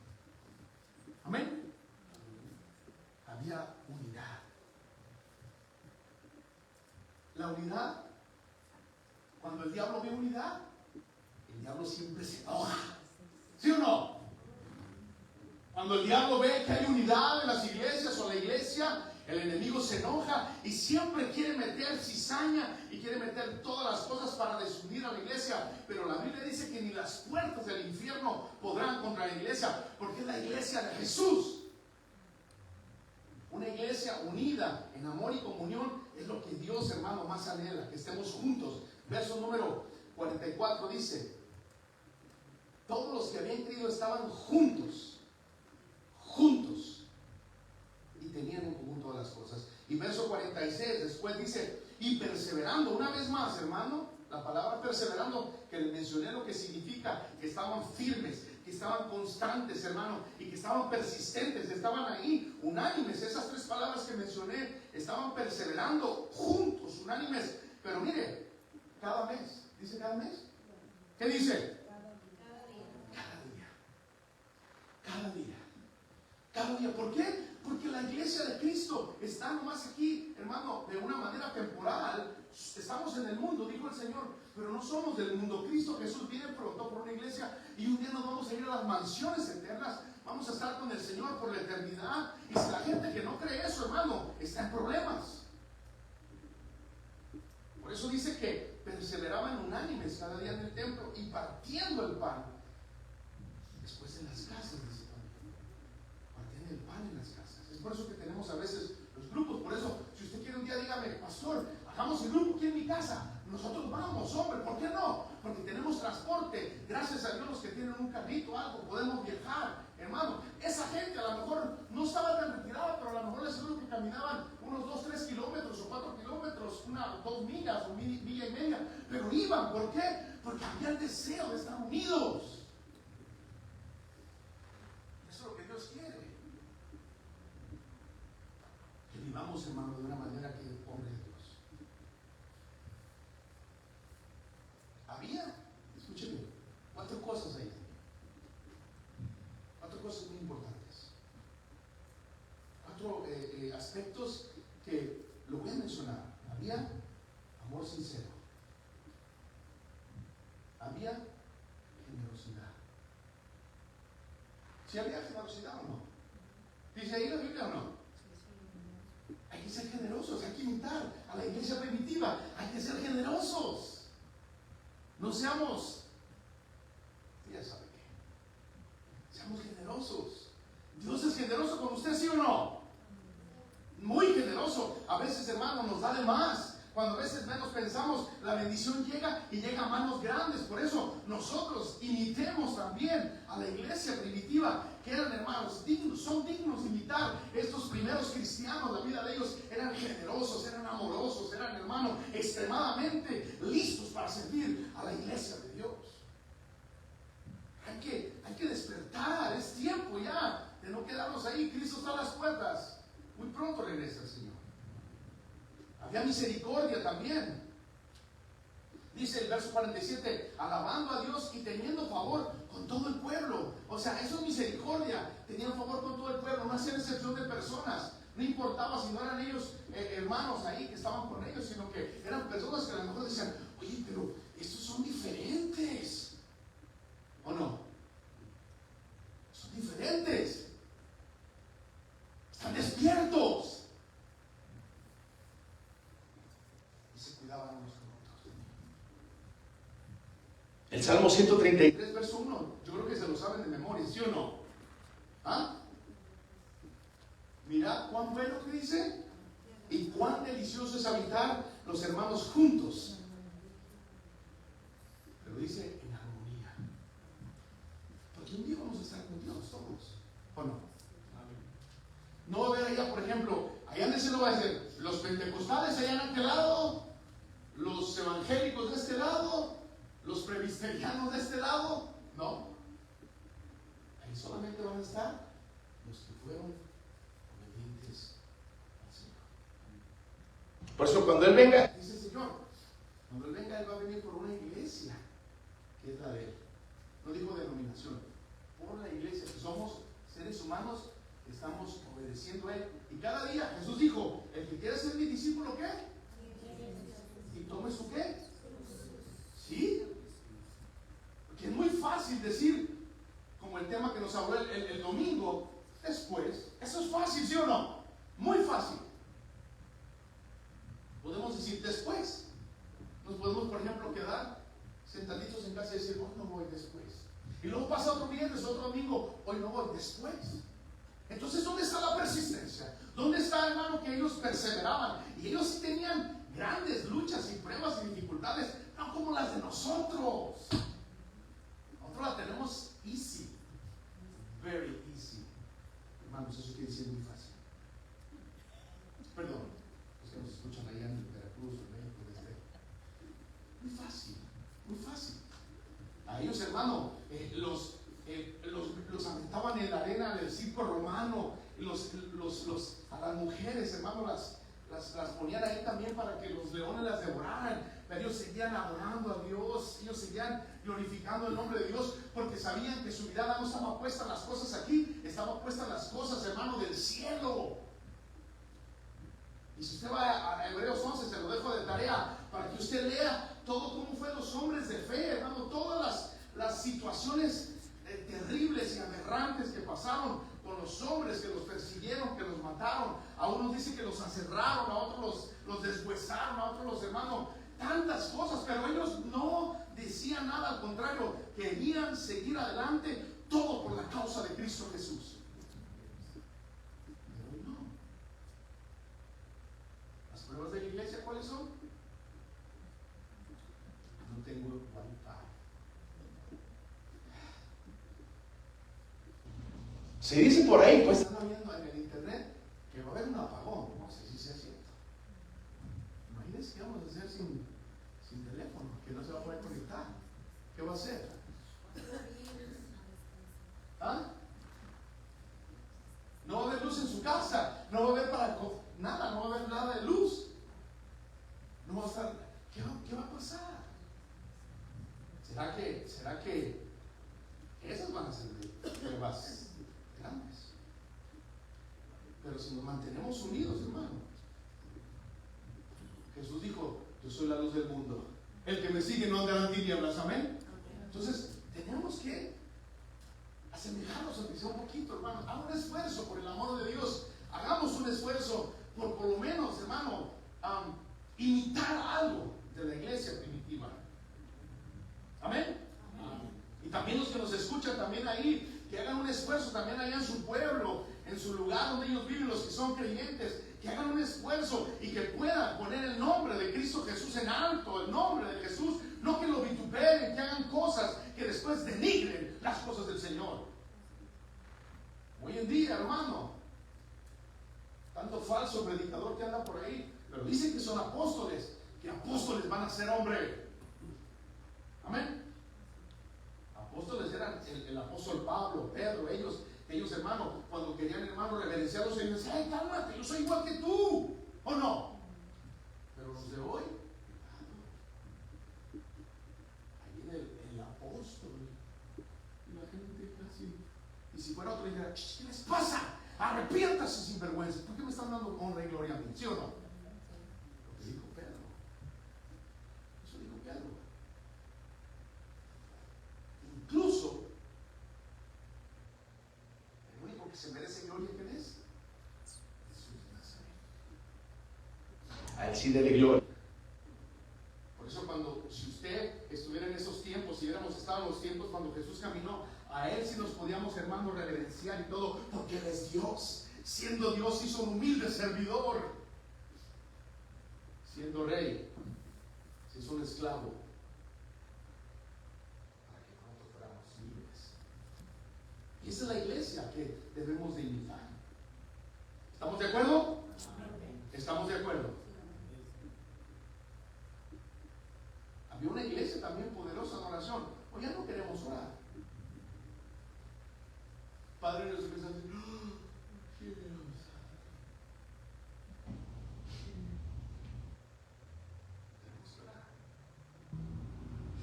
Amén. Había unidad. La unidad, cuando el diablo ve unidad, el diablo siempre se enoja. ¿Sí o no? Cuando el diablo ve que hay unidad en las iglesias o la iglesia, el enemigo se enoja y siempre quiere meter cizaña y quiere meter todas las cosas para desunir a la iglesia. Pero la Biblia dice que ni las puertas del infierno podrán contra la iglesia, porque es la iglesia de Jesús. Una iglesia unida en amor y comunión es lo que Dios, hermano, más anhela, que estemos juntos. Verso número 44 dice, todos los que habían creído estaban juntos, y tenían en común todas las cosas. Y verso 46 después dice, y perseverando, una vez más, hermano, la palabra perseverando, que le mencioné lo que significa, que estaban firmes, que estaban constantes, hermano, y que estaban persistentes, estaban ahí, unánimes. Esas tres palabras que mencioné, estaban perseverando juntos, unánimes. Pero mire, cada mes, ¿dice cada mes? ¿Qué dice? Cada día. ¿Por qué? Porque la iglesia de Cristo está nomás aquí, hermano, de una manera temporal. Estamos en el mundo, dijo el Señor, pero no somos del mundo. Cristo Jesús viene pronto por una iglesia y un día nos vamos a ir a las mansiones eternas. Vamos a estar con el Señor por la eternidad. Y si la gente que no cree eso, hermano, está en problemas. Por eso dice que perseveraban unánimes cada día en el templo y partiendo el pan. Después en las casas, dice también, partían el pan en las casas. Es por eso que tenemos a veces los grupos. Por eso, si usted quiere un día, dígame, pastor, hagamos el grupo aquí en mi casa. Nosotros vamos, hombre, ¿por qué no? Porque tenemos transporte. gracias a Dios los que tienen un carrito o algo, podemos viajar, hermano. Esa gente a lo mejor no estaba tan retirada, pero a lo mejor les aseguro que caminaban unos 2, 3 kilómetros o 4 kilómetros, 2 millas o milla y media, pero iban. ¿Por qué? Porque había el deseo de estar unidos. Eso es lo que Dios quiere. Que vivamos, hermano, de una manera que honre a Dios. Había, escúcheme, 4 cosas ahí. 4 cosas muy importantes. 4 aspectos que lo voy a mencionar. Había amor sincero. Había generosidad. ¿Sí había generosidad o no? ¿Dice ahí la Biblia o no? Hay que ser generosos, hay que imitar a la iglesia primitiva, hay que ser generosos. No seamos, ya sabe qué, seamos generosos. Dios es generoso con usted, ¿sí o no? Muy generoso. A veces, hermano, nos da de más. Cuando a veces menos pensamos, la bendición llega y llega a manos grandes. Por eso nosotros imitemos también a la iglesia primitiva, que eran hermanos dignos, son dignos de imitar. Estos primeros cristianos, la vida de ellos eran generosos, eran amorosos, eran hermanos extremadamente listos para servir a la iglesia de Dios. Hay que despertar, es tiempo ya de no quedarnos ahí. Cristo está a las puertas, muy pronto regresa el Señor. Había misericordia también. Dice el verso 47, alabando a Dios y teniendo favor con todo el pueblo. O sea, eso es misericordia. Tenían favor con todo el pueblo, no hacían excepción de personas. No importaba si no eran ellos hermanos ahí que estaban con ellos, sino que eran personas que a lo mejor decían, oye, pero estos son diferentes. ¿O no? Son diferentes. Están despiertos. Cuidaban unos con otros. El Salmo 133, verso 1, yo creo que se lo saben de memoria, ¿sí o no? ¿Ah? Mirad cuán bueno que dice y cuán delicioso es habitar los hermanos juntos. Pero dice en armonía. Porque un día vamos a estar con Dios todos, ¿o no? No va a haber allá, por ejemplo, allá en ese no va a ser los pentecostales allá en aquel lado, los evangélicos de este lado, los presbiterianos de este lado. No, ahí solamente van a estar los que fueron obedientes al Señor. Por eso cuando Él venga, dice el Señor, cuando Él venga, Él va a venir por una iglesia que es la de Él. No dijo denominación, por la iglesia, que somos seres humanos que estamos obedeciendo a Él. Y cada día Jesús dijo, el que quiera ser mi discípulo, ¿qué? Y tome su qué. ¿Sí? Porque es muy fácil decir, como el tema que nos habló el domingo, después. Eso es fácil, ¿sí o no? Muy fácil. Podemos decir después. Nos podemos, por ejemplo, quedar sentaditos en casa y decir, hoy no voy después. Y luego pasa otro viernes, otro domingo, hoy no voy después. Entonces, ¿dónde está la persistencia? ¿Dónde está, hermano, que ellos perseveraban? Y ellos sí tenían grandes luchas y pruebas y dificultades, no como las de nosotros. Nosotros las tenemos easy, very easy. Hermanos, eso quiere decir muy fácil. Perdón, los que nos escuchan allá en Veracruz, en México, muy fácil, muy fácil. A ellos, hermano, los aventaban en la arena del circo romano, a las mujeres, hermano, las ponían ahí también para que los leones las devoraran. Pero ellos seguían adorando a Dios, ellos seguían glorificando el nombre de Dios, porque sabían que su mirada no estaba puesta en las cosas aquí, estaba puesta en las cosas, hermano, del cielo. Y si usted va a Hebreos 11, se lo dejo de tarea, para que usted lea todo cómo fue los hombres de fe, hermano, todas las situaciones terribles y aberrantes que pasaron con los hombres que los persiguieron, que los mataron. A unos dice que los aserraron, a otros los deshuesaron, a otros los hermanos, tantas cosas, pero ellos no decían nada, al contrario, querían seguir adelante, todo por la causa de Cristo Jesús. Pero hoy no. Las pruebas de la iglesia, ¿cuáles son? No tengo Wi-Fi. Se dice por ahí, pues están viendo en el internet, que va a haber un apagón. No sé si sea cierto. Imagínense qué vamos a hacer sin teléfono, que no se va a poder conectar. ¿Qué va a hacer? ¿Ah? No va a haber luz en su casa, no va a haber nada, no va a haber nada de luz. No va a estar. ¿Qué va a pasar? ¿Será que esas van a ser pruebas grandes? Pero si nos mantenemos unidos, hermano. Jesús dijo: yo soy la luz del mundo. El que me sigue no andará en tinieblas. Amén. Entonces, tenemos que asemejarnos, aunque sea un poquito, hermano. Haga un esfuerzo por el amor de Dios. Hagamos un esfuerzo por lo menos, hermano, imitar algo de la iglesia primitiva. Amén. Y también los que nos escuchan también ahí, que hagan un esfuerzo también allá en su pueblo, en su lugar donde ellos viven, los que son creyentes, que hagan un esfuerzo y que puedan poner el nombre de Cristo Jesús en alto, el nombre de Jesús, no que lo vituperen, que hagan cosas que después denigren las cosas del Señor. Hoy en día, hermano, tanto falso predicador que anda por ahí, pero dicen que son apóstoles, que apóstoles van a ser hombre. Amén. Apóstoles eran el apóstol Pablo, Pedro, ellos hermano, cuando querían, hermano, reverenciarlos, ellos decían: ¡ay, cálmate, yo soy igual que tú! ¿O no? Pero los de hoy, ahí viene el apóstol, y la gente casi, y si fuera otro, diría: ¿qué les pasa? Arrepiéntase, sinvergüenza. ¿Por qué me están dando honra y gloria a mí? ¿Sí o no? Lo que dijo Pedro. Eso dijo Pedro. Incluso el único que se merece gloria, ¿quién es? Jesús de Nazaret. A él sí dele gloria. Por eso si usted estuviera en esos tiempos, si hubiéramos estado en los tiempos cuando Jesús caminó, a él sí nos podíamos, hermanos, reverenciar y todo, porque él es Dios. Siendo Dios, hizo un humilde servidor. Siendo rey, se hizo un esclavo para que nosotros fuéramos libres. Y esa es la iglesia que debemos de imitar. ¿Estamos de acuerdo? ¿Estamos de acuerdo? Había una iglesia también poderosa en oración. Hoy ya no queremos orar. Padre nuestro que estás en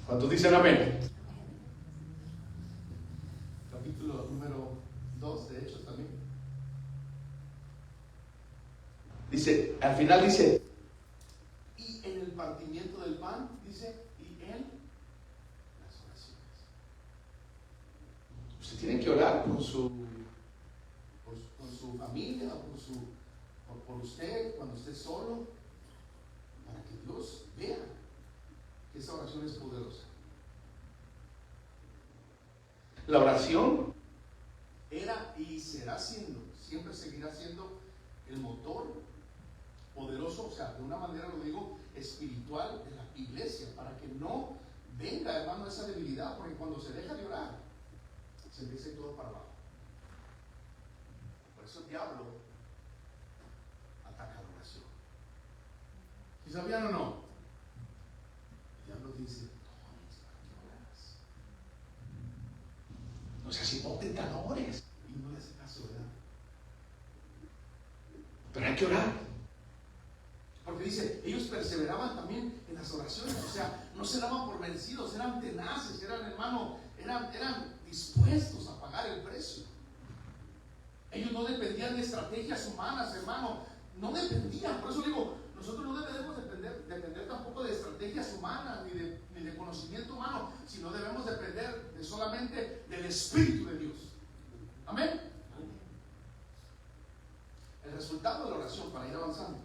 ¿cuántos dicen amén? Capítulo número 2 de Hechos también. Dice, al final dice, y en el partimiento del pan, dice, y en las oraciones. Usted tiene que orar con su familia, por usted, cuando esté solo, para que Dios vea que esa oración es poderosa. La oración era y será siendo, siempre seguirá siendo el motor poderoso, o sea, de una manera lo digo espiritual de la iglesia, para que no venga, hermano, esa debilidad, porque cuando se deja de orar, se empieza a ir todo para abajo. Por eso el diablo ataca la oración. ¿Sí sabían o no? El diablo dice: no seas hipócrita, no ores. Y no le hace caso, ¿verdad? Pero hay que orar. Porque dice, ellos perseveraban también en las oraciones, o sea, no se daban por vencidos, eran tenaces, hermano, eran dispuestos a pagar el precio. Ellos no dependían de estrategias humanas, hermano, no dependían. Por eso digo, nosotros no debemos depender tampoco de estrategias humanas ni de conocimiento humano, sino debemos depender solamente del Espíritu de Dios. Amén. El resultado de la oración, para ir avanzando.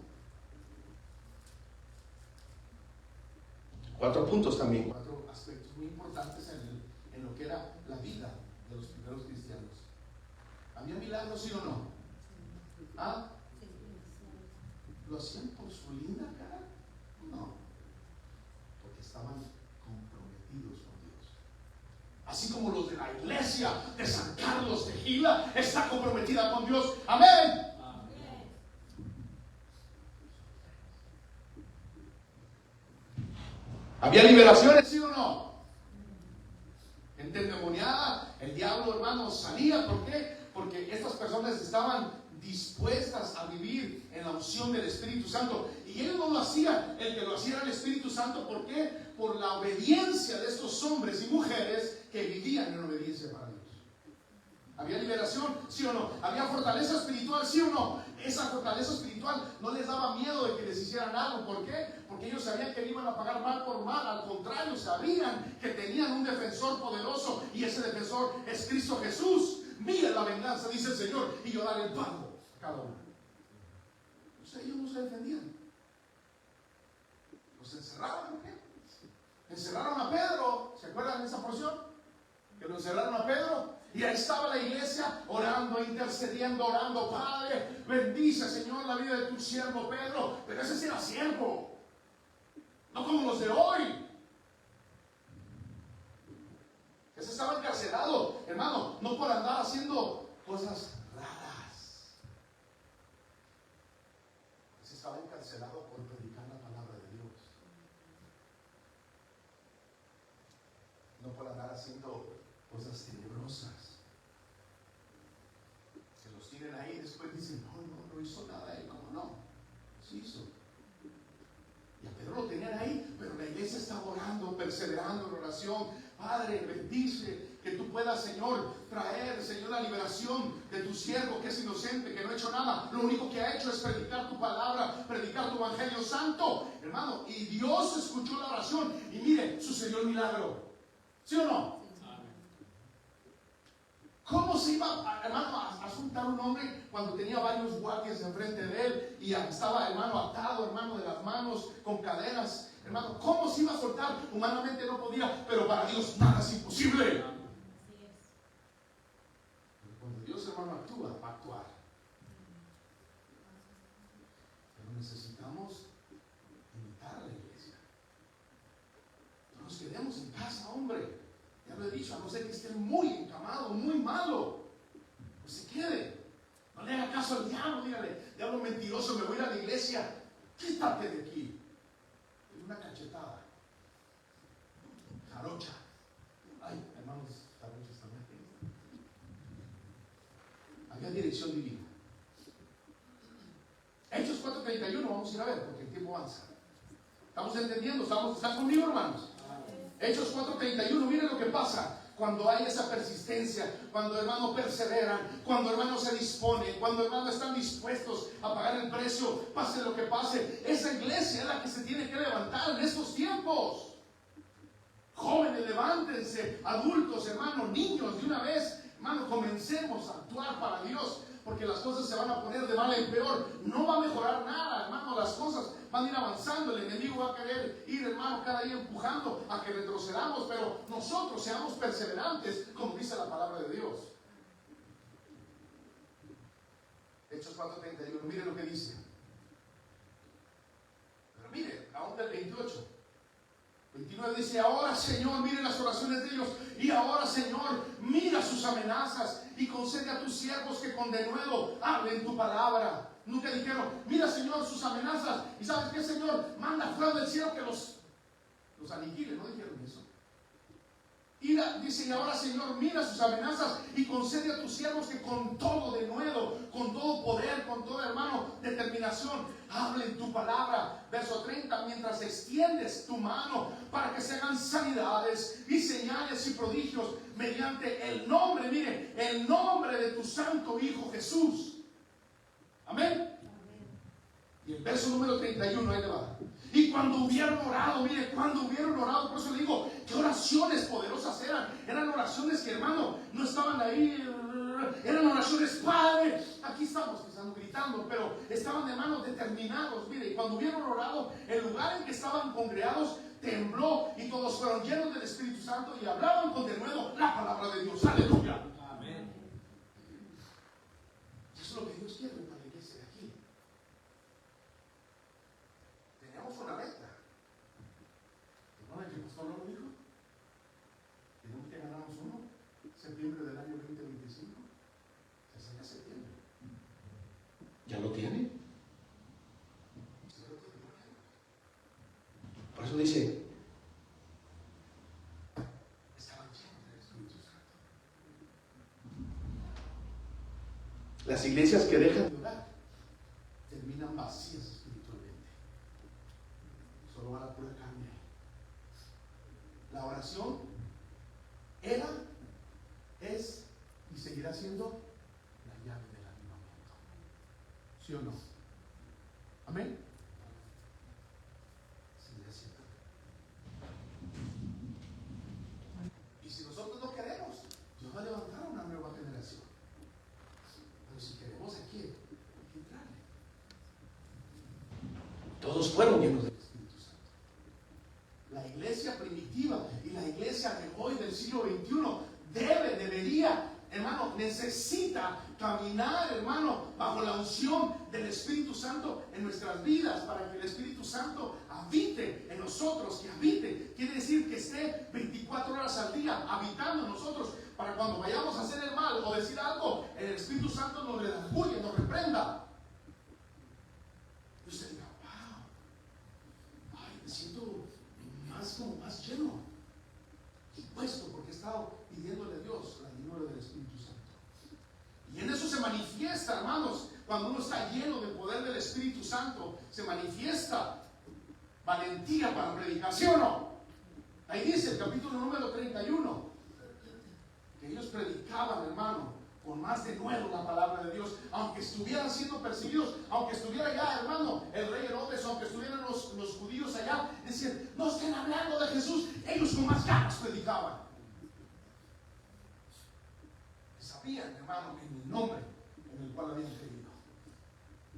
4 puntos también, 4 aspectos muy importantes en lo que era la vida de los primeros cristianos. ¿Había milagros, sí o no? ¿Ah? ¿Lo hacían por su linda cara? No, porque estaban comprometidos con Dios. así como los de la iglesia de San Carlos de Gila está comprometida con Dios. Amén. ¿Había liberaciones, sí o no? Gente endemoniada, el diablo, hermanos, salía. ¿Por qué? Porque estas personas estaban dispuestas a vivir en la unción del Espíritu Santo. Y él no lo hacía, el que lo hacía era el Espíritu Santo. ¿Por qué? Por la obediencia de estos hombres y mujeres que vivían en obediencia para Dios. ¿Había liberación? ¿Sí o no? ¿Había fortaleza espiritual? ¿Sí o no? Esa fortaleza espiritual no les daba miedo de que les hicieran algo. ¿Por qué? Porque ellos sabían que iban a pagar mal por mal. Al contrario, sabían que tenían un defensor poderoso, y ese defensor es Cristo Jesús. Mira la venganza, dice el Señor, y yo daré el pago a cada uno. Entonces ellos no se defendían. Los encerraron. ¿Por qué? Encerraron a Pedro. ¿Se acuerdan de esa porción? Que lo encerraron a Pedro. Y ahí estaba la iglesia orando, intercediendo, orando. Padre, bendice, Señor, la vida de tu siervo Pedro. Pero ese sí era siervo, no como los de hoy. Ese estaba encarcelado, hermano, no por andar haciendo cosas raras. Ese estaba encarcelado por predicar la palabra de Dios, no por andar haciendo cosas tenebrosas. Que los tienen ahí y después dicen, no hizo nada él. ¿Cómo no? Sí hizo. Y a Pedro lo tenían ahí, pero la iglesia estaba orando, perseverando en oración. Padre, bendice, que tú puedas, Señor, traer, Señor, la liberación de tu siervo que es inocente, que no ha hecho nada. Lo único que ha hecho es predicar tu palabra, predicar tu evangelio santo, hermano. Y Dios escuchó la oración y mire, sucedió el milagro. ¿Sí o no? ¿Cómo se iba, hermano, a asuntar un hombre cuando tenía varios guardias enfrente de él y estaba, hermano, atado, hermano, de las manos con cadenas? Hermano, ¿cómo se iba a soltar? Humanamente no podía, pero para Dios nada es imposible. Pero cuando Dios, hermano, actúa, va a actuar. Pero necesitamos imitar a la iglesia. No nos quedemos en casa, hombre. Ya lo he dicho, a no ser que esté muy encamado, muy malo, pues se quede. No le haga caso al diablo, dígale, diablo mentiroso, me voy a ir a la iglesia, quítate de aquí. Es una cachetada. Jarocha. Ay, hermanos, jarochas también. Había dirección divina. Hechos 4:31, vamos a ir a ver, porque el tiempo avanza. ¿Estamos entendiendo? ¿Están conmigo, hermanos? Hechos 4:31, miren lo que pasa cuando hay esa persistencia, cuando hermanos perseveran, cuando hermanos se disponen, cuando hermanos están dispuestos a pagar el precio, pase lo que pase. Esa iglesia es la que se tiene que levantar en estos tiempos. Jóvenes, levántense, adultos, hermanos, niños, de una vez, hermanos, comencemos a actuar para Dios, porque las cosas se van a poner de mal en peor. No va a mejorar nada, hermano, las cosas van a ir avanzando. El enemigo va a querer ir, hermano, cada día empujando a que retrocedamos, pero nosotros seamos perseverantes, como dice la palabra de Dios. Hechos 4:31, mire lo que dice. Pero mire, aún del 28. 29 dice, ahora, Señor, mire las oraciones de ellos, y ahora, Señor, mira sus amenazas y concede a tus siervos que con denuedo hablen tu palabra. Nunca dijeron, mira, Señor, sus amenazas, y ¿sabes qué, Señor? Manda fuego del cielo que los aniquile. No dijeron eso. Dice, y ahora, Señor, mira sus amenazas y concede a tus siervos que con todo denuedo, con todo poder, con toda, hermano, determinación, hablen tu palabra. Verso 30, mientras extiendes tu mano para que se hagan sanidades y señales y prodigios mediante el nombre, mire, el nombre de tu santo Hijo Jesús. Amén. Y el verso número 31, ahí le va. Y cuando hubieron orado, mire, cuando hubieron orado, por eso le digo, qué oraciones poderosas eran oraciones que, hermano, no estaban ahí, eran oraciones, Padre, aquí estamos, quizás gritando, pero estaban, hermanos, determinados. Mire, y cuando hubieron orado, el lugar en que estaban congregados tembló y todos fueron llenos del Espíritu Santo y hablaban con denuedo la palabra de Dios. Aleluya. Amén. Eso es lo que Dios quiere para la iglesia de aquí. Tenemos una meta. ¿No? El pastor no lo dijo. Tenemos que ganarnos una. Las iglesias que dejan de orar terminan vacías espiritualmente. Solo va la pura carne. La oración era, es y seguirá siendo la llave del avivamiento. ¿Sí o no? Amén. Seguirá siendo. Y si nosotros no queremos, Dios va a levantar una nueva generación. Pero si queremos aquí, hay que entrarle. Todos fueron llenos del Espíritu Santo. La iglesia primitiva y la iglesia de hoy del siglo XXI debería, hermano, necesita caminar, hermano, bajo la unción del Espíritu Santo en nuestras vidas, para que el Espíritu Santo habite en nosotros. Que habite quiere decir que esté 24 horas al día habitando en nosotros, para cuando vayamos a hacer el mal o decir algo, el Espíritu Santo nos redarguye, nos reprenda. Y usted diga, wow, ay, me siento como más lleno, puesto, porque he estado pidiéndole a Dios la llenura del Espíritu Santo. Y en eso se manifiesta, hermanos, cuando uno está lleno del poder del Espíritu Santo, se manifiesta valentía para predicar, ¿sí o no? Ahí dice el capítulo número 31, que ellos predicaban, hermano, con más de nuevo la palabra de Dios, aunque estuvieran siendo perseguidos, aunque estuviera allá, hermano, el rey Herodes, aunque estuvieran los judíos allá, decían, no estén hablando de Jesús. Ellos con más ganas predicaban. Sabían, hermano, en el nombre en el cual habían creído.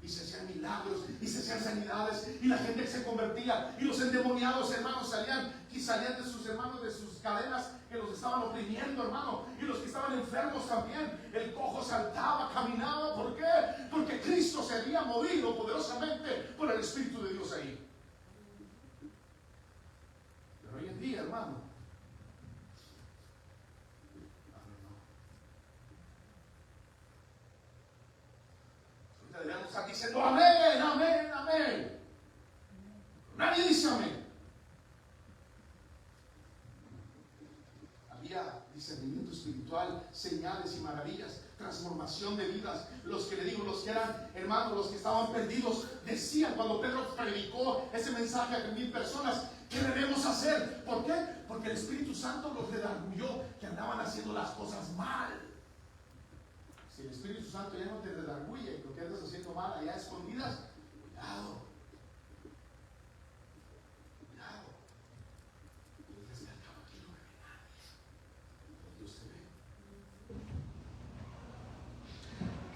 Y se hacían milagros, y se hacían sanidades, y la gente se convertía, y los endemoniados, hermanos, salían de sus hermanos, de sus cadenas que los estaban oprimiendo, hermano, y los que estaban enfermos también. El cojo saltaba, caminaba. ¿Por qué? Porque Cristo se había movido poderosamente por el Espíritu de Dios ahí. Pero hoy en día, hermano, debemos estar diciendo amén, amén, amén. Nadie dice amén. Había discernimiento espiritual, señales y maravillas, transformación de vidas. Los que le digo, los que eran hermanos, los que estaban perdidos, decían cuando Pedro predicó ese mensaje a 1000 personas, ¿qué debemos hacer? ¿Por qué? Porque el Espíritu Santo los redarguyó que andaban haciendo las cosas mal. Si el Espíritu Santo ya no te redarguye lo que andas haciendo mal allá escondidas, cuidado. Cuidado. Dios que al cabo aquí no ve nadie. Pero Dios te ve.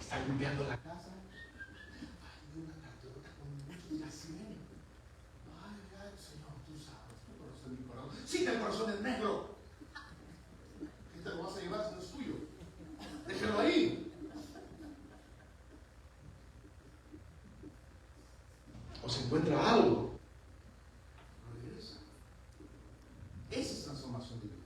Está limpiando la casa. Hay una carterota con muchos yacimientos. Ay, ay, Señor, tú sabes, tu corazón es mi corazón. Sí, el corazón es negro. ¿Qué te lo vas a llevar si no es tuyo? Déjelo ahí. O se encuentra algo, regresa. Esa es transformación de vidas.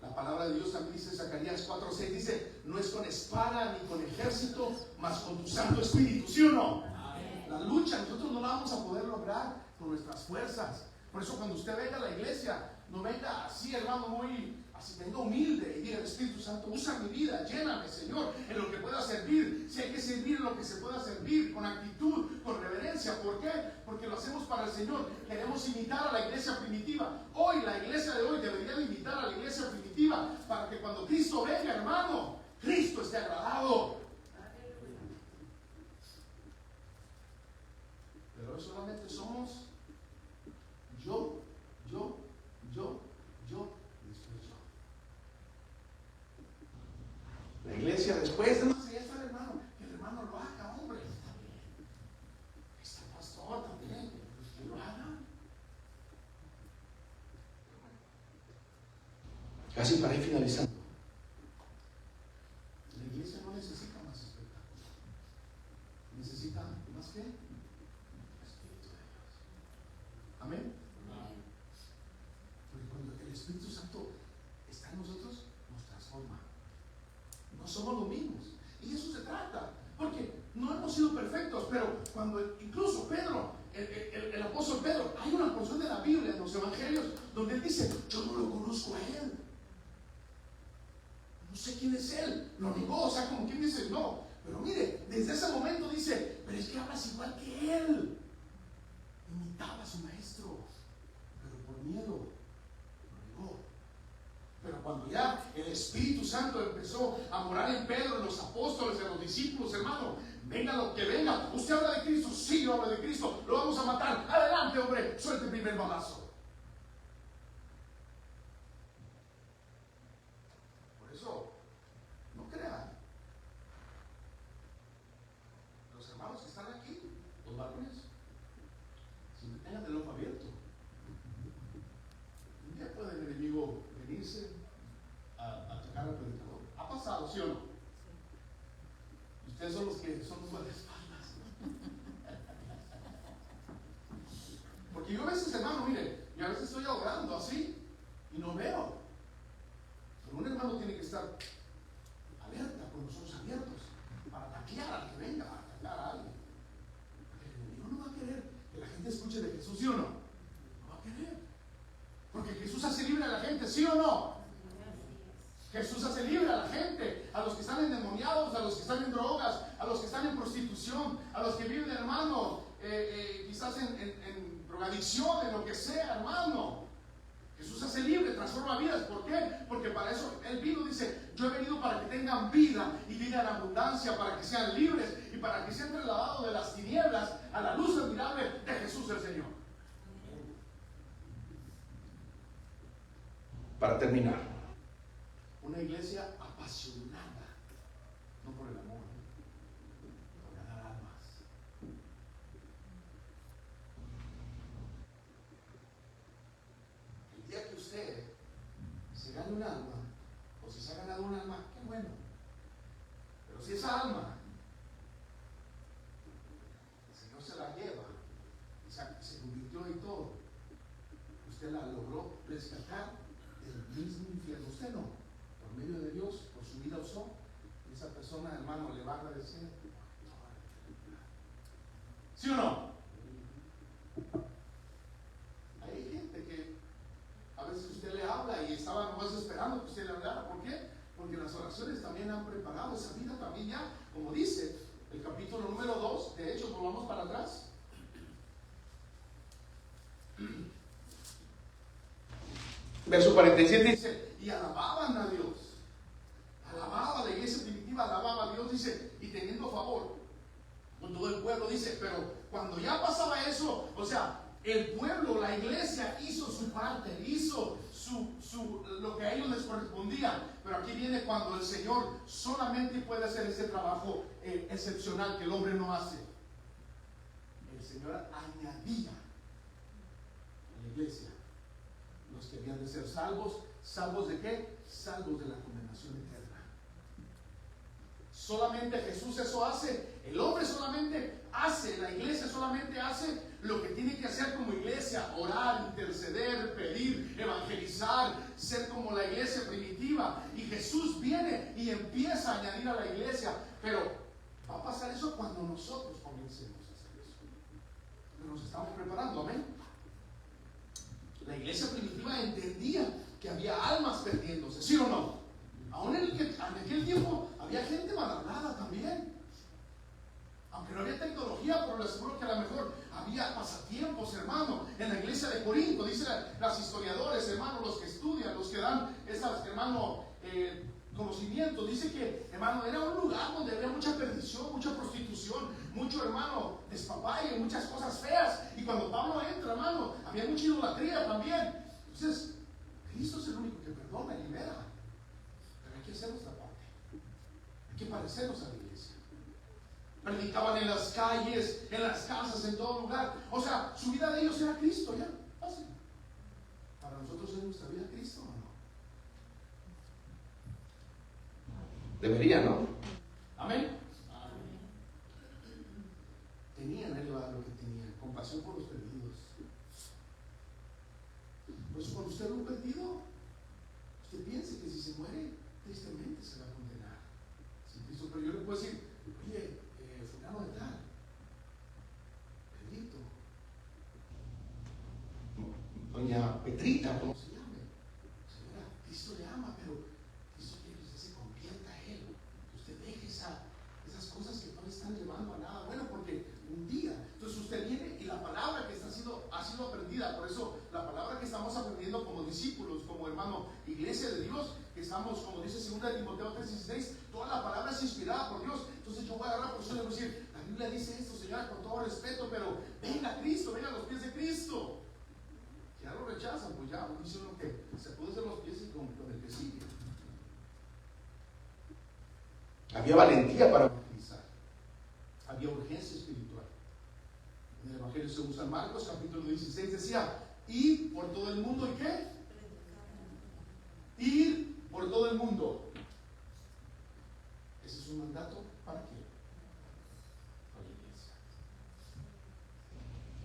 La palabra de Dios también dice en Zacarías 4:6, dice, no es con espada ni con ejército, mas con tu Santo Espíritu, ¿sí o no? Amén. La lucha nosotros no la vamos a poder lograr con nuestras fuerzas. Por eso cuando usted venga a la iglesia, no venga así, hermano, muy así, venga humilde y diga, el Espíritu Santo, usa mi vida, lléname, Señor, en lo que pueda servir. Si hay que servir en lo que se pueda servir, con actitud, con reverencia. ¿Por qué? Porque lo hacemos para el Señor. Queremos imitar a la iglesia primitiva. Hoy, la iglesia de hoy debería de imitar a la iglesia primitiva, para que cuando Cristo venga, hermano, Cristo esté agradado. Pero hoy solamente somos yo, y después yo. La iglesia después de más allá está el hermano, que el hermano lo haga, hombre, está bien. Está el pastor también, que lo haga. Casi para ir finalizando. La iglesia no necesita más espectáculo. Necesita más que el Espíritu de Dios. Amén. Porque cuando el Espíritu Santo está en nosotros, nos transforma. No somos los mismos. Y de eso se trata. Porque no hemos sido perfectos, pero cuando incluso Pedro, el apóstol Pedro, hay una porción de la Biblia, en los evangelios, donde él dice, yo no lo conozco a él. No sé quién es él. Lo negó, o sea, como quien dice, no. Pero mire, desde ese momento dice, pero es que hablas igual que él. Imitaba a su maestro, pero por miedo lo negó. Pero cuando ya el Espíritu Santo empezó a morar en Pedro, en los apóstoles, en los discípulos, hermano, venga lo que venga, usted habla de Cristo, sí, yo hablo de Cristo, lo vamos a matar, adelante, hombre, suelte el primer balazo. Por eso, no crean, los hermanos que están aquí, los varones, siempre tengan el ojo abierto. Un día puede el enemigo venirse a atacar al predicador. ¿Ha pasado, sí o no? Sí. Ustedes son los que son los guardaespaldas, ¿no? Porque yo a veces, hermano, mire, yo a veces estoy orando así y no veo. Pero un hermano tiene que estar alerta, con los ojos abiertos, para ataquear al que venga, para atacar a alguien. Porque el enemigo no va a querer que la gente escuche de Jesús, ¿sí o no? No va a querer. Porque Jesús hace libre a la gente, ¿sí o no? Jesús hace libre a la gente, a los que están endemoniados, a los que están en drogas, a los que están en prostitución, a los que viven, hermano, quizás en drogadicción, en lo que sea, hermano. Jesús hace libre, transforma vidas. ¿Por qué? Porque para eso Él vino, dice, yo he venido para que tengan vida y vida en abundancia, para que sean libres y para que sean trasladados de las tinieblas a la luz admirable de Jesús el Señor. Para terminar, una iglesia apasionada, no por el amor, por ganar almas. El día que usted se gane un alma, o si se ha ganado un alma, qué bueno. Pero si esa alma el Señor se la lleva y se convirtió y todo, usted la logró rescatar del mismo infierno. Usted no, por medio de Dios, por su vida usó, y esa persona, hermano, le va a agradecer. ¿Sí o no? Hay gente que a veces usted le habla y estaba nomás esperando que usted le hablara. ¿Por qué? Porque las oraciones también han preparado esa vida también ya, como dice el capítulo número 2, de Hechos, volvamos para atrás. Verso 47 dice, y alababan a Dios. Alababa, la iglesia primitiva alababa a Dios, dice, y teniendo favor con todo el pueblo, dice. Pero cuando ya pasaba eso, o sea, el pueblo, la iglesia hizo su parte, hizo lo que a ellos les correspondía. Pero aquí viene cuando el Señor solamente puede hacer ese trabajo excepcional que el hombre no hace. El Señor añadía a la iglesia los que habían de ser salvos. ¿Salvos de qué? Salvos de la condenación eterna. Solamente Jesús eso hace. El hombre solamente hace, la iglesia solamente hace lo que tiene que hacer como iglesia: orar, interceder, pedir, evangelizar, ser como la iglesia primitiva. Y Jesús viene y empieza a añadir a la iglesia. Pero va a pasar eso cuando nosotros comencemos a hacer eso. Pero nos estamos preparando, amén. La iglesia primitiva entendía que había almas perdiéndose, ¿sí o no? Aún en aquel tiempo había gente mal hablada también. Aunque no había tecnología, pero les aseguro que a lo mejor había pasatiempos, hermano. En la iglesia de Corinto, dicen las historiadores, hermano, los que estudian, los que dan esas, hermano, conocimientos, dice que, hermano, era un lugar donde había mucha perdición, mucha prostitución, mucho, hermano, despapalle, muchas cosas feas. Y cuando Pablo entra, hermano, había mucha idolatría también. Entonces, Cristo es el único que perdona y libera. Pero hay que hacer nuestra parte. Hay que parecernos a la iglesia. Predicaban en las calles, en las casas, en todo lugar. O sea, su vida de ellos era Cristo, ya, fácil. Para nosotros es nuestra vida Cristo, ¿o no? Debería, ¿no? Amén. Tenían ellos lo que tenían, compasión por los perdidos. Por eso cuando usted ve un perdido, usted piense que si se muere, tristemente se va a condenar. Pero yo le puedo decir, oye, fulano de tal, Pedrito, doña Petrita, ¿cómo se llame? Señora, Cristo le ama, pero Cristo quiere que usted se convierta a Él, que usted deje esas cosas 16, toda la palabra es inspirada por Dios. Entonces yo voy a agarrar por eso y le voy a decir, la Biblia dice esto, señora, con todo respeto, pero venga Cristo, venga a los pies de Cristo. Ya lo rechazan, pues ya dice uno que se puede hacer los pies con el que sigue. Había valentía para utilizar. Había urgencia espiritual. En el Evangelio según San Marcos, capítulo 16, decía, ir por todo el mundo, ¿y qué? Ir por todo el mundo. Ese es un mandato para qué? Para la iglesia.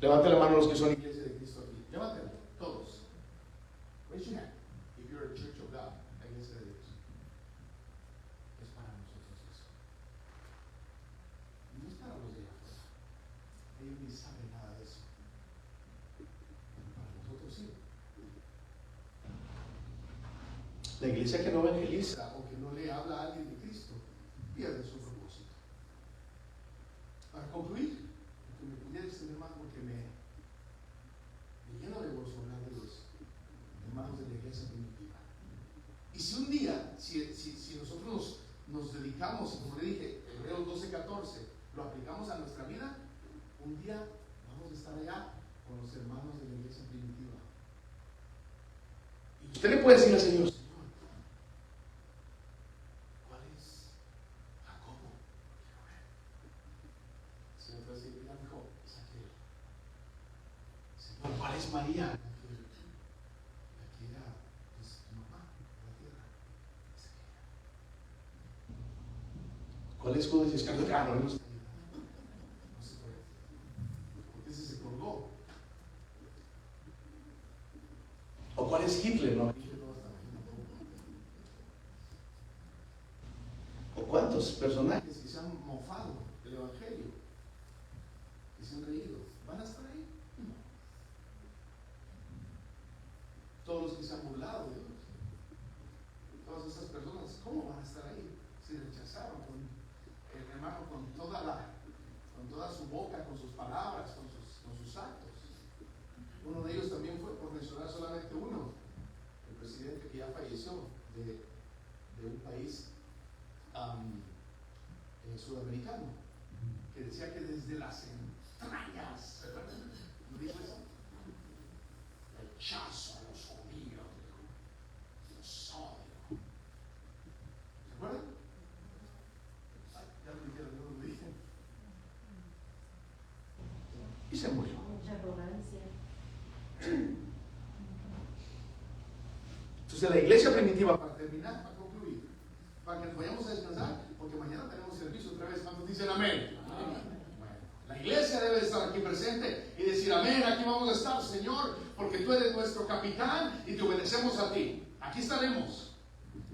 Levante la mano los que son iglesia de Cristo aquí. Levántela, todos. Raise your hand. If you're a church of God, la iglesia de Dios. Es para nosotros eso. No es para los de afuera. Ellos ni saben nada de eso. Para nosotros sí. La iglesia que no evangeliza o que no le habla a alguien de Cristo pierde su propósito. Para concluir, que me pudiera extender más porque me lleno de gozo hablar de los hermanos de la iglesia primitiva. Y si un día, si nosotros nos dedicamos, como le dije, Hebreos 12:14, lo aplicamos a nuestra vida, un día vamos a estar allá con los hermanos de la iglesia primitiva. Y usted le puede decir al Señor, ¿cuál es Jacobo? El Señor puede decir, mira, hijo, es aquel. Señor, ¿cuál es María? La que era pues, tu mamá en la tierra. Es aquella. ¿Cuál es Judas Iscariote? Ah, no se puede. Porque ese se colgó. ¿O cuál es Hitler? No. ¿O cuántos personajes que se han mofado del Evangelio? Que se han reído. ¿Van a estar ahí? No. Todos los que se han burlado de Dios. Todas esas personas, ¿cómo van a estar ahí? Se rechazaron con el hermano con toda su boca, con sus palabras, con sus actos. Uno de ellos también fue, por mencionar solamente uno, el presidente que ya falleció de un país sudamericano, que decía que desde las entrañas, ¿no dijo eso? Rechazo a los judíos, los odio. ¿Se acuerdan? Ya lo dijeron, no lo dije. Y se murió. Mucha arrogancia. Entonces la iglesia primitiva, para terminar, para concluir, para que nos vayamos a descansar, porque mañana tenemos servicio otra vez. ¿Cuántos dicen amén? Amén. Bueno, la iglesia debe estar aquí presente y decir amén, aquí vamos a estar, Señor, porque tú eres nuestro capitán y te obedecemos a ti. Aquí estaremos,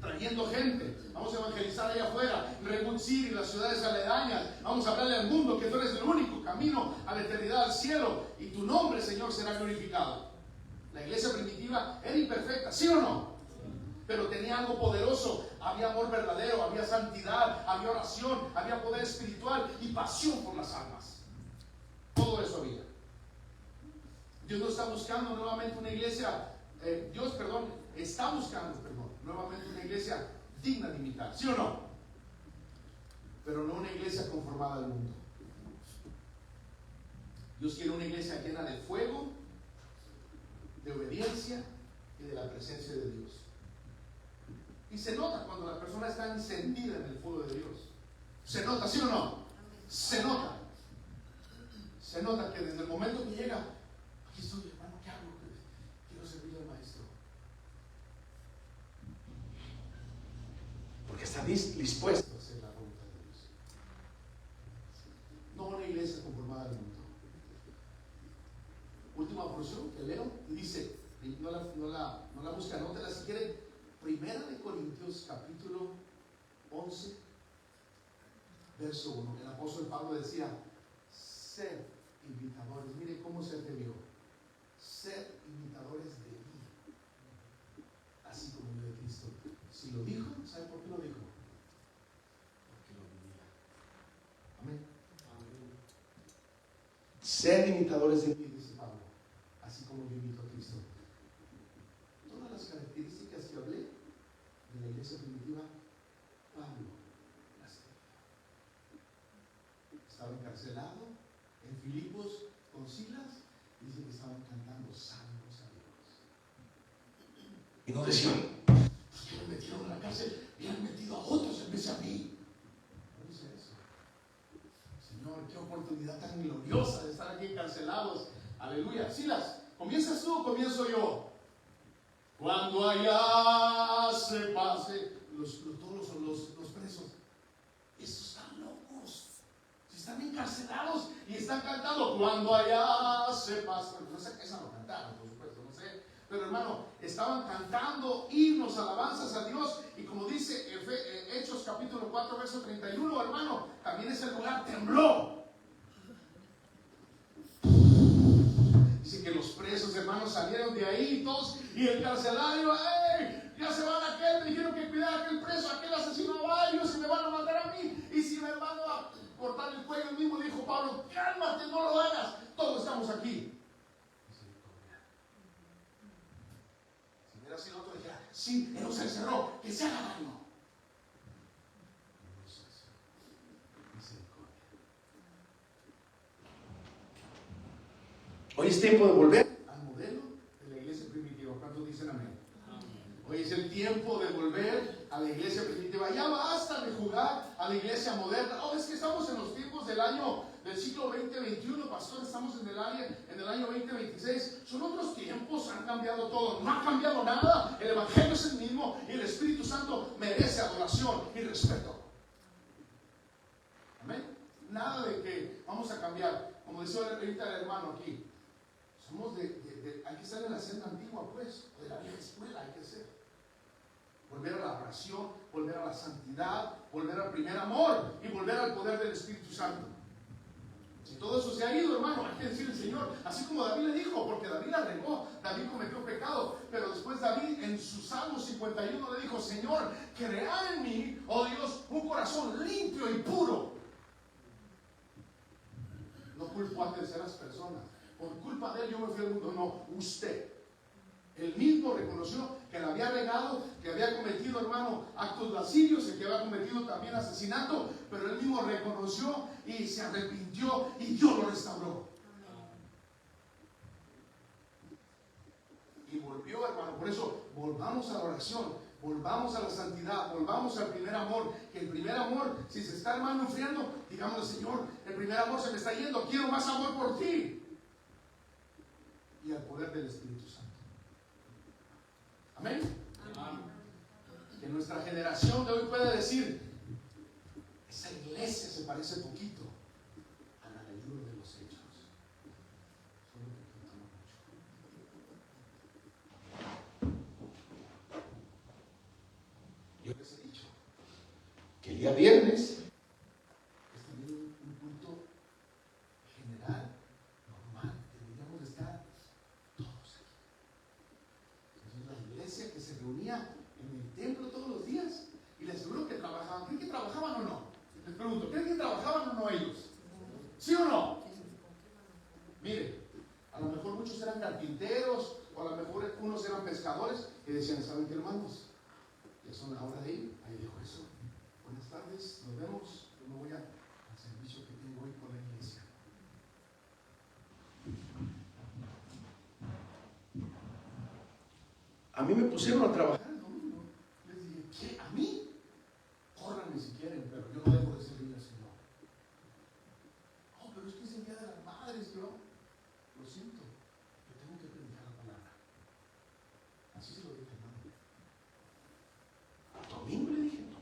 trayendo gente. Vamos a evangelizar allá afuera, en Redwood City, las ciudades aledañas. Vamos a hablarle al mundo que tú eres el único camino a la eternidad, al cielo, y tu nombre, Señor, será glorificado. La iglesia primitiva era imperfecta, ¿sí o no? Pero tenía algo poderoso. Había amor verdadero, había santidad, había oración, había poder espiritual y pasión por las almas. Todo eso había. Dios no está buscando nuevamente una iglesia, está buscando nuevamente una iglesia digna de imitar, ¿sí o no? Pero no una iglesia conformada al mundo. Dios quiere una iglesia llena de fuego, de obediencia y de la presencia de Dios. Y se nota cuando la persona está encendida en el fuego de Dios. Se nota, ¿sí o no? Se nota. Se nota que desde el momento que llega, aquí estoy, hermano, ¿qué hago? Quiero servir al maestro. Porque está dispuesto a hacer la voluntad de Dios. No una iglesia conformada al mundo. Última porción que leo, y dice, no la busca, anótela si quieren. Primera de Corintios capítulo 11, verso 1. El apóstol Pablo decía, sed imitadores. Mire cómo se te vio. Sed imitadores de mí, así como yo de Cristo. Si lo dijo, ¿sabe por qué lo dijo? Porque lo vivía. Amén. Amén. Sed imitadores de mí, dice Pablo, así como yo imito a Cristo. Todas las características que hablé de la iglesia primitiva, Pablo encarcelado en Filipos con Silas. Dice que estaban cantando salmos a Dios. Y no decían, ¿por qué me metieron a la cárcel? Y han metido a otros en vez de a mí. No dice eso. Señor, qué oportunidad tan gloriosa de estar aquí encarcelados. Aleluya. Silas, ¿comienzas tú o comienzo yo? Cuando allá se pase, todos los presos, estos están locos. Si están encarcelados y están cantando, cuando allá se pase. No sé, esa no cantaron, por supuesto, no sé. Pero hermano, estaban cantando himnos, alabanzas a Dios. Y como dice Hechos capítulo 4, verso 31, hermano, también ese lugar tembló. Dice que los presos, hermanos, salieron de ahí todos, y el carcelario, ¡ey! Ya se van a aquel, me dijeron que cuidara a aquel preso, aquel asesinó a varios y me van a matar a mí, y si me van a cortar el cuello, el mismo dijo Pablo, cálmate, no lo hagas, todos estamos aquí. Si hubiera sido otro, dijera, sí, él nos encerró, que se haga daño. Hoy es tiempo de volver al modelo de la iglesia primitiva. ¿Cuántos dicen amén? Hoy es el tiempo de volver a la iglesia primitiva. Ya basta de jugar a la iglesia moderna. Oh, es que estamos en los tiempos del siglo 2021, pastor. Estamos en el año 2026. Son otros tiempos, han cambiado todo. No ha cambiado nada. El evangelio es el mismo y el Espíritu Santo merece adoración y respeto. Amén. Nada de que vamos a cambiar. Como decía ahorita el hermano aquí. Somos hay que estar en la senda antigua, pues, de la vieja escuela, hay que ser. Volver a la oración, volver a la santidad, volver al primer amor y volver al poder del Espíritu Santo. Si todo eso se ha ido, hermano, hay que decir al Señor, así como David le dijo, porque David la regó, David cometió pecado, pero después David en su Salmo 51 le dijo, Señor, crea en mí, oh Dios, un corazón limpio y puro. No culpo a terceras personas. Por culpa de él yo me fui al mundo. No, usted. Él mismo reconoció que le había regado, que había cometido, hermano, actos lascivios, y que había cometido también asesinato, pero él mismo reconoció y se arrepintió y Dios lo restauró. Y volvió, hermano. Por eso, volvamos a la oración, volvamos a la santidad, volvamos al primer amor. Que el primer amor, si se está, hermano, enfriando, digámosle, Señor, el primer amor se me está yendo, quiero más amor por ti. Y al poder del Espíritu Santo. Amén. Amén. Que nuestra generación de hoy pueda decir, esa iglesia se parece poquito a la del libro de los Hechos. Solo que contamos mucho. Yo les he dicho que el día viernes es también un culto general, normal. Deberíamos de estar todos aquí. Entonces la iglesia que se reunía en el templo todos los días, y les aseguro que trabajaban. ¿Creen que trabajaban o no? Les pregunto, ¿creen que trabajaban o no ellos? ¿Sí o no? Mire, a lo mejor muchos eran carpinteros, o a lo mejor unos eran pescadores, y decían, ¿saben qué, hermanos? Ya son la hora de ir. Ahí dijo eso. Buenas tardes, nos vemos. Yo me voy al servicio que tengo hoy con la iglesia. A mí me pusieron a trabajar el domingo. Les dije, ¿qué? ¿A mí? Córranme si quieren, pero yo no dejo de servir al Señor. Oh, pero es que es el día de las madres, yo. Lo siento, yo tengo que predicar la palabra. Así se lo dije, hermano. Al domingo le dije, no.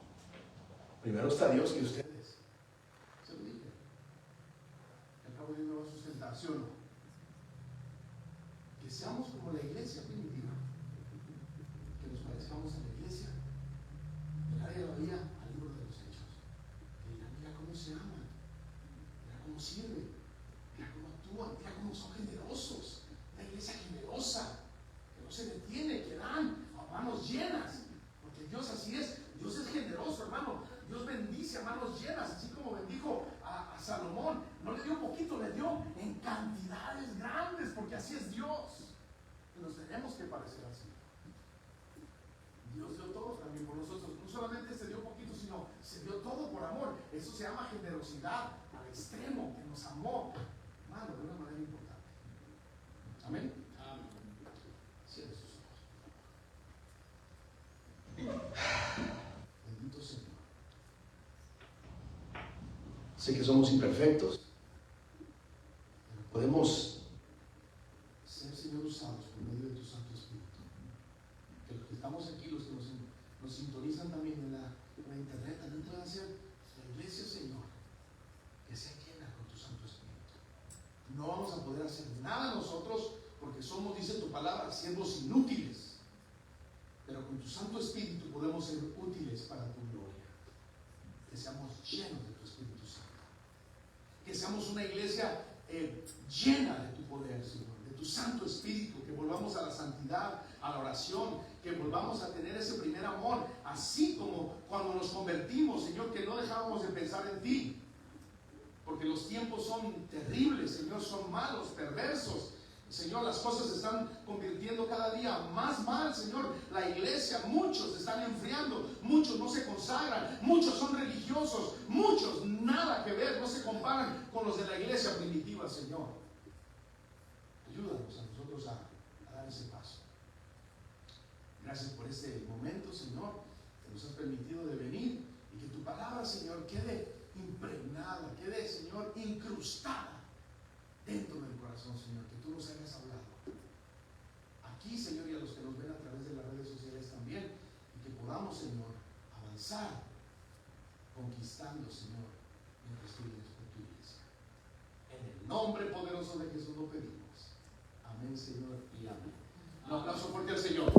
Primero está Dios y ustedes. Se lo dije. Al cabo Dios me va a sustentar, ¿sí o no? Que seamos como la iglesia primitiva. Que nos parezcamos a la iglesia de la área de la Bahía al libro de los Hechos. Que digan, mira cómo se aman, mira cómo sirven, mira cómo actúan, mira cómo son generosos. Una iglesia generosa, que no se detiene, que dan a manos llenas. Porque Dios así es, Dios es generoso, hermano. Dios bendice a manos llenas, así como bendijo a Salomón. No le dio poquito, le dio en cantidades grandes, porque así es Dios. Y nos tenemos que parecer así. Dios dio todo también por nosotros. No solamente se dio poquito, sino se dio todo por amor. Eso se llama generosidad. extremo, que nos amó, hermano, de una manera importante. Amén. Cierre sus ojos. Bendito Señor. Sé que somos imperfectos, pero podemos ser, Señor, usados por medio de tu Santo Espíritu. Que los que estamos aquí, los que nos sintonizan también en la internet, también puedan ser la iglesia, Señor, que sea llena con tu Santo Espíritu. No vamos a poder hacer nada nosotros porque somos, dice tu palabra, siervos inútiles. Pero con tu Santo Espíritu podemos ser útiles para tu gloria. Que seamos llenos de tu Espíritu Santo. Que seamos una iglesia llena de tu poder, Señor, de tu Santo Espíritu, que volvamos a la santidad, a la oración, que volvamos a tener ese primer amor, así como cuando nos convertimos, Señor, que no dejábamos de pensar en ti, porque los tiempos son terribles, Señor, son malos, perversos. Señor, las cosas se están convirtiendo cada día más mal, Señor. La iglesia, muchos se están enfriando, muchos no se consagran, muchos son religiosos, muchos nada que ver, no se comparan con los de la iglesia primitiva, Señor. Ayúdanos a nosotros a dar ese paso. Gracias por este momento, Señor, que nos has permitido de venir y que tu palabra, Señor, quede impregnada, quede, Señor, incrustada dentro del corazón, Señor, que tú nos hayas hablado aquí, Señor, y a los que nos ven a través de las redes sociales también, y que podamos, Señor, avanzar conquistando, Señor, mientras tú vienes por tu iglesia. En el nombre poderoso de Jesús lo pedimos. Amén, Señor, y amén. Un aplauso fuerte al Señor.